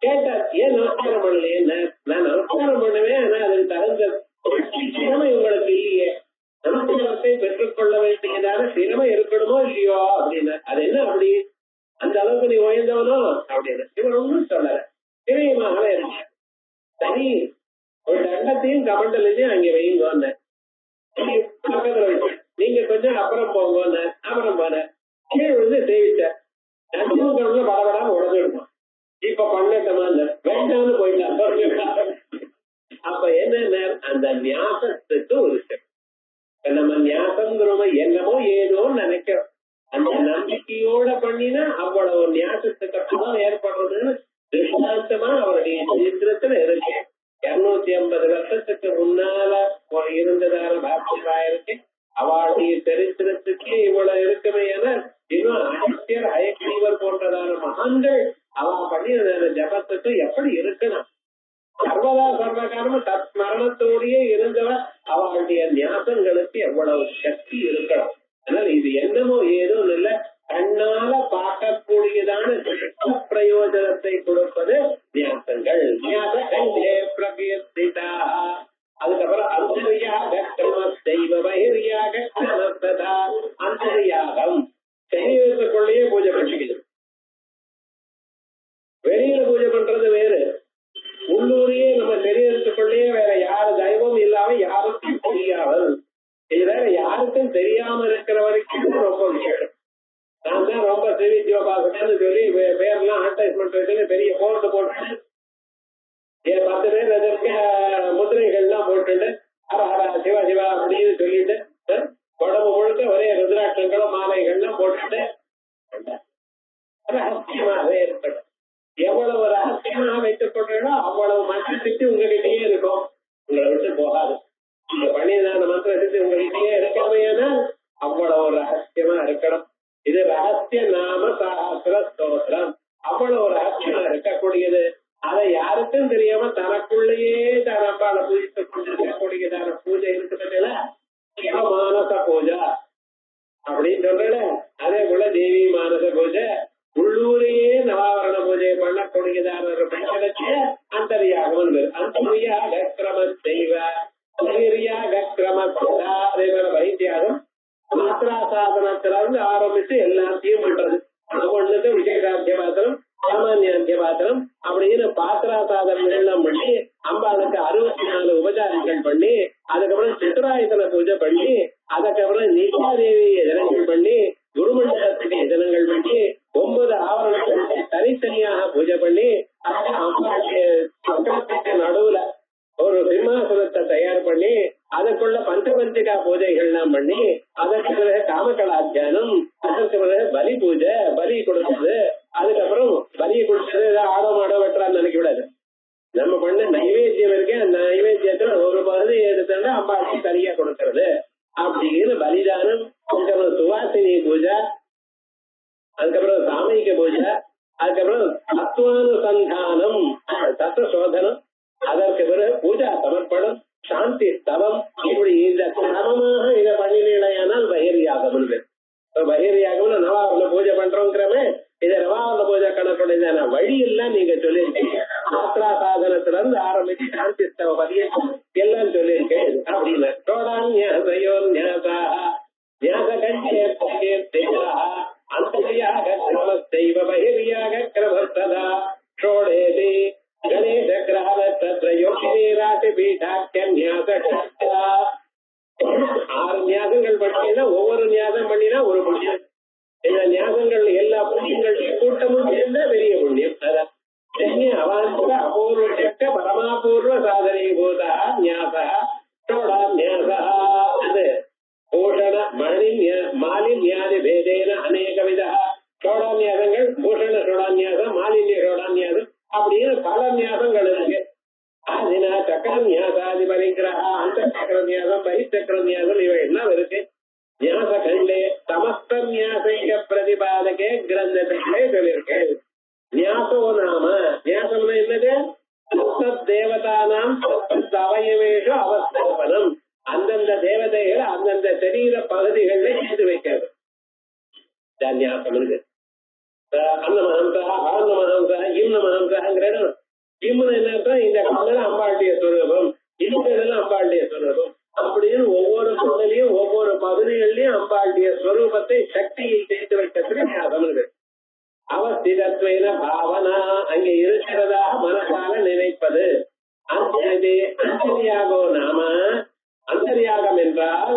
கேட்டார், ஏன் நமஸ்காரம் பண்ணலையேன்னு. நான் நமஸ்காரம் பண்ணுவேன், ஆனா அதுக்கு தகுந்த சிரமம் உங்களுக்கு இல்லையே. நமஸ்காரத்தை பெற்றுக்கொள்ள வேண்டியதான சிரமம் இருக்கணுமோ இல்லையோ அப்படின்னு. அது என்ன அப்படி அந்த அளவுக்கு நீ உயர்ந்தவனோ அப்படின்னு இவர் ஒன்றும் சொல்லல. திரையமாகவே இருக்க சரி, ஒரு தண்டத்தையும் கமண்டலையும் அங்க வைங்க பக்கத்துல வச்சு நீங்க கொஞ்சம் அப்புறம் போங்க. அப்புறம் போன கீழே விழுந்து சேவிச்சார். நடுவுல படபடாம உடஞ்சிடுமா. இப்ப பண்ணட்டமா வேண்டாம்னு போயிட்டான். அப்ப என்ன அந்த ஞாபகத்துக்கு ஒரு நம்ம ஞாபகங்கிறோம என்னமோ ஏதோன்னு நினைக்கிறோம். அந்த நம்பிக்கையோட பண்ணினா அவ்வளவு ஞாபகத்துக்கு அப்புறம் ஏற்படுறதுன்னு திருஷ்டாந்தமா அவருடைய சரித்திரத்துல இருக்கு. 250 வருஷத்துக்கு முன்னால இருந்ததான பாக்கியராயிருக்கு. அவளுடைய சரித்திரத்துக்கு இவ்வளவு இருக்குமே என இன்னும் அகத்தியர் அயக்ரீவர் போன்றதான மகான்கள் அவ பண்ணியதான ஜபத்துக்கு எப்படி இருக்கணும். சர்வதா சர்வகாலமும் தத் மரணத்தோடையே இருந்தவர் அவளுடைய ஞாபகங்களுக்கு எவ்வளவு சக்தி இருக்கணும். அதனால இது என்னமோ ஏதோ இல்ல, கண்ணால பார்க்கக்கூடியதான பிரயோஜனத்தை கொடுப்பது ஞாபகங்கள். அதுக்கப்புறம் அந்தரியாக தெய்வ பகிரியாக அந்தரியாகம் சரீரத்துக்குள்ளேயே பூஜை பண்ணிக்கணும். வெளியில பூஜை பண்றது வேறு, உள்ளூரையே நம்ம சரீரத்துக்குள்ளேயே வேற யாரு தெய்வம் இல்லாம யாருக்கும் தெரியாமல், இது வேற யாருக்கும் தெரியாம இருக்கிற வரைக்கும் ரொம்ப விஷயம். நான் தான் ரொம்ப சிவித்யோபாசகன்னு சொல்லி பேர்லாம் அட்வர்டைஸ்மெண்ட் வச்சு பெரிய போர்டு போட்டு 10 பேர் அதற்கு முதிரைகள்லாம் போட்டுட்டு சிவா சிவா அப்படின்னு சொல்லிட்டு உடம்பு முழுக்க ஒரே ருத்ராட்சங்களும் மாலைகள்லாம் போட்டுட்டு ரகசியமாகவே இருக்கணும். எவ்வளவு ரகசியமாக வைத்துக் கொள்றீங்களோ அவ்வளவு மந்திர சக்தி உங்ககிட்டயே இருக்கும், உங்களை விட்டு போகாது. நீங்க பண்ணியதான மந்திர சக்தி உங்ககிட்டயே இருக்காமையானா அவ்வளவு ரகசியமா இருக்கணும். இது ரகசிய நாம சாஸ்திர ஸ்தோத்திரம். அவ்வளவு ரகசியமா இருக்கக்கூடியது. அதை யாருக்கும் தெரியாம தனக்குள்ளேயே தனப்பால பூஜித்துக் கொண்டிருக்கக்கூடியதான பூஜை இருக்குதுல, சிவமானச பூஜா அப்படின்னு சொல்றல. அதே போல தேவி மானச பூஜை, உள்ளூரையே நவாவரண பூஜை பண்ணக்கூடியதான ஒரு பெண்களுக்கு அந்தரியாகம். அந்தரியாக கிரம செய்வ கிரம அதே போல வைத்தியாகம் மாத்திரா சாதனத்துல இருந்து ஆரம்பிச்சு எல்லாத்தையும் பண்றது. ஒண்ணுக்கு விசேஷாத்திய பாத்திரம், சாமானியாத்திய பாத்திரம் அப்படின்னு பாத்திரா சாதனங்கள் எல்லாம் பண்ணி அம்பாளுக்கு 64 உபச்சாரங்கள் பண்ணி, அதுக்கப்புறம் சித்ராயுதன பூஜை பண்ணி, அதுக்கப்புறம் நித்யாதேவி தினங்கள் பண்ணி, குருமண்டலத்துக்கு தினங்கள் பண்ணி, 9 ஆவரணங்கள் தனித்தனியாக பூஜை பண்ணி, அம்பாளுக்கு சக்கரத்துக்கு நடுவுல ஒரு சிம்மாசனத்தை தயார் பண்ணி, அதற்குள்ள பஞ்சபஞ்சிகா பூஜைகள்லாம் பண்ணி, அதற்கு பிறகு காமகலாத்தியானம், அதற்கு பிறகு பலி பூஜை, பலி கொடுத்தது. அதுக்கப்புறம் பலியை கொடுத்தது ஆடோ மாடோ வெட்டுறான்னு நினைக்க விடாது. நம்ம பண்ண நைவேத்தியம் இருக்கு, அந்த நைவேத்தியத்துல ஒரு பகுதி எடுத்தா அம்பாளுக்கு சரியா கொடுக்கறது அப்படின்னு பலிதானம். அதுக்கப்புறம் சுவாசினி பூஜை, அதுக்கப்புறம் சாமயிக பூஜை, அதுக்கப்புறம் தத்துவானுசந்தானம், தத்துவ சோதனம், அதற்கு பிறகு பூஜா சமர்ப்பணம், சாந்தி ஸ்தவம். இப்படி இந்த கிரமமாக இதை பண்ணினால் பகிர்யாகம். பகிர்யாகம்னு நவாவரண பூஜை பண்றோங்கிறமே, இதை நவாவரண பூஜை கணக்குடைய வழி எல்லாம் நீங்க சொல்லியிருக்கீங்க. மாத்திரா சாதனத்துல இருந்து ஆரம்பிச்சு சாந்தி ஸ்தவ பதியம் எல்லாம் சொல்லியிருக்கேன் அப்படின்னு. அந்தரியாக கிரமஸ்தைவ பகிர்யாக கிரமஸ்ததா ஷோடேதி கணேச கிரக தத்ரயோகினி ராசி பீடாக்கியம் ஞாச 6 ஞாசங்கள் பண்ணினா ஒவ்வொரு ஞாசம் பண்ணினா ஒரு புண்ணியம். இந்த ஞாசங்கள் எல்லா புண்ணியங்களுடைய கூட்டமும் சேர்ந்த பெரிய புண்ணியம். அதான் அவாந்தர அபூர்வ சக்க பரமாபூர்வ சாதனை பூதா ஞாச ஷோடா ஞாச. அது பூஷண மாலின்யாதி பேதேன அநேக விதா ஷோடான்யாசங்கள், பூஷண ஷோடான்யாசம், மாலின்ய ஷோடான்யாசம் அப்படின்னு பல ஞாபகங்கள் இருக்கு. ஆதினா சக்கர ஞாசாதி பரிகிரகா, அந்த சக்கர ஞாபகம், பரிசக்கர ஞாபகம், இவை எல்லாம் இருக்கு. ஞாச கண்டே சமஸ்த ஞாசைக பிரதிபாதகே கிரந்தத்திலே சொல்லியிருக்கேன். ஞாசோ நாம, ஞாசம்னா என்னது? தேவதானாம் அவயவேஷு அவஸ்த ஞாபகம் இருக்கு. அன்னமஹம்சா ஆனந்தமஹம்சா இம்னமஹம்சாங்கிற இம்னு என்ன இந்த கண்ணல அம்பாளுடைய சுரூபம், இன்னும் அம்பாளுடைய சுரூபம் அப்படின்னு ஒவ்வொரு குழந்தையும் ஒவ்வொரு பகுதிகளிலையும் அம்பாளுடைய ஸ்வரூபத்தை சக்தியை சேர்த்து வைக்கிறதுக்கு ஞாபகம் இருக்கு. அவஸ்திதத்வேன பாவனா அங்கே இருக்கிறதா மனசால நினைப்பது. அந்தரியாகோ நாம அந்தரியாகம் என்றால்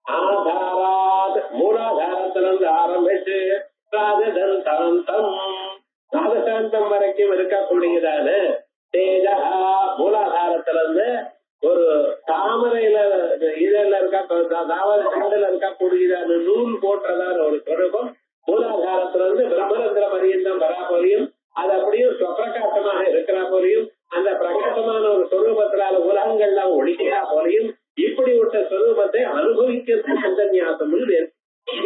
ஆதாராத் மூலாதாரத்திலிருந்து ஆரம்பிச்சு ராஜசாந்தம் வரைக்கும் இருக்கக்கூடியதான தேஜா மூலாதாரத்திலிருந்து ஒரு தாமரையில இதெல்லாம் இருக்கா தாவர கண்டல இருக்கக்கூடியதான நூல் போற்றதான ஒரு சொரூபம் மூலாதாரத்திலிருந்து பிரம்மரந்திர பரியந்தம் வரா போலியும் அது அப்படியும் சுவப்பிரகாசமாக இருக்கிற போலியும் அந்த பிரகாசமான ஒரு சொரூபத்தினால உலகங்கள்லாம் ஒழிக்கிறா போலியும் இப்படி விட்ட சொரூபத்தை அனுபவிக்கிறது அந்த ஞாபகம்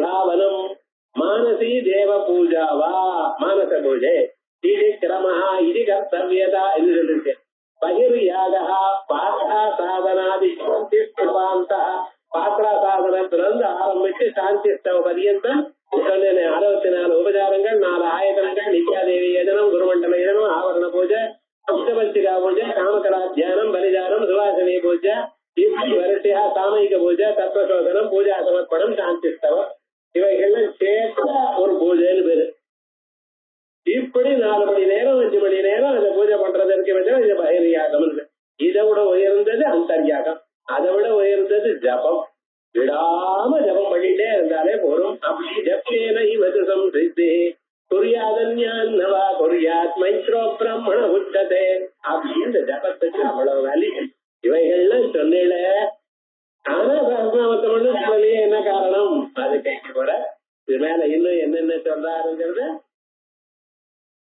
ராவணம் மானசி தேவ பூஜாவா மானச பூஜை இது கிரமஹா இது கர்த்தவியதா என்று சொல்லிருக்கு. பகிர்யாகா பாத்ரா சாதனாதி பாத்ரா சாதனத்திலிருந்து ஆரம்பிச்சு சாந்தி ஸ்தவ பரியந்தம் 64 உபச்சாரங்கள் 4 ஆயத்தனங்கள் நித்யாதேவி யஜனம் குருமண்டல யஜனம் ஆவரண பூஜை அஷ்டபஞ்சிகா பூஜை காமகலா தியானம் பலிதானம் சுவாசனி பூஜை இப்படி வரிசையா சாமயிக பூஜை தத்துவசோதனம் பூஜா சமர்ப்பணம் சாந்தி ஸ்தவம் இவைகள்லாம் சேர்த்த ஒரு பூஜைன்னு பேரு. இப்படி 4 மணி நேரம் 5 மணி நேரம் அந்த பூஜை பண்றதற்கு இது பகிர்யாகம். இதை விட உயர்ந்தது அந்தர்யாகம், அதை விட உயர்ந்தது ஜபம். விடாம ஜபம் பண்ணிட்டே இருந்தாலே போரும். அப்படி ஜப்பேன இவதுசம் சித்தி குறியாதன்யான் நவா குறியாத் மைத்ரோ பிரம்மண உச்சதே அப்படி இந்த ஜபத்துக்கு அவ்வளவு வேல்யூ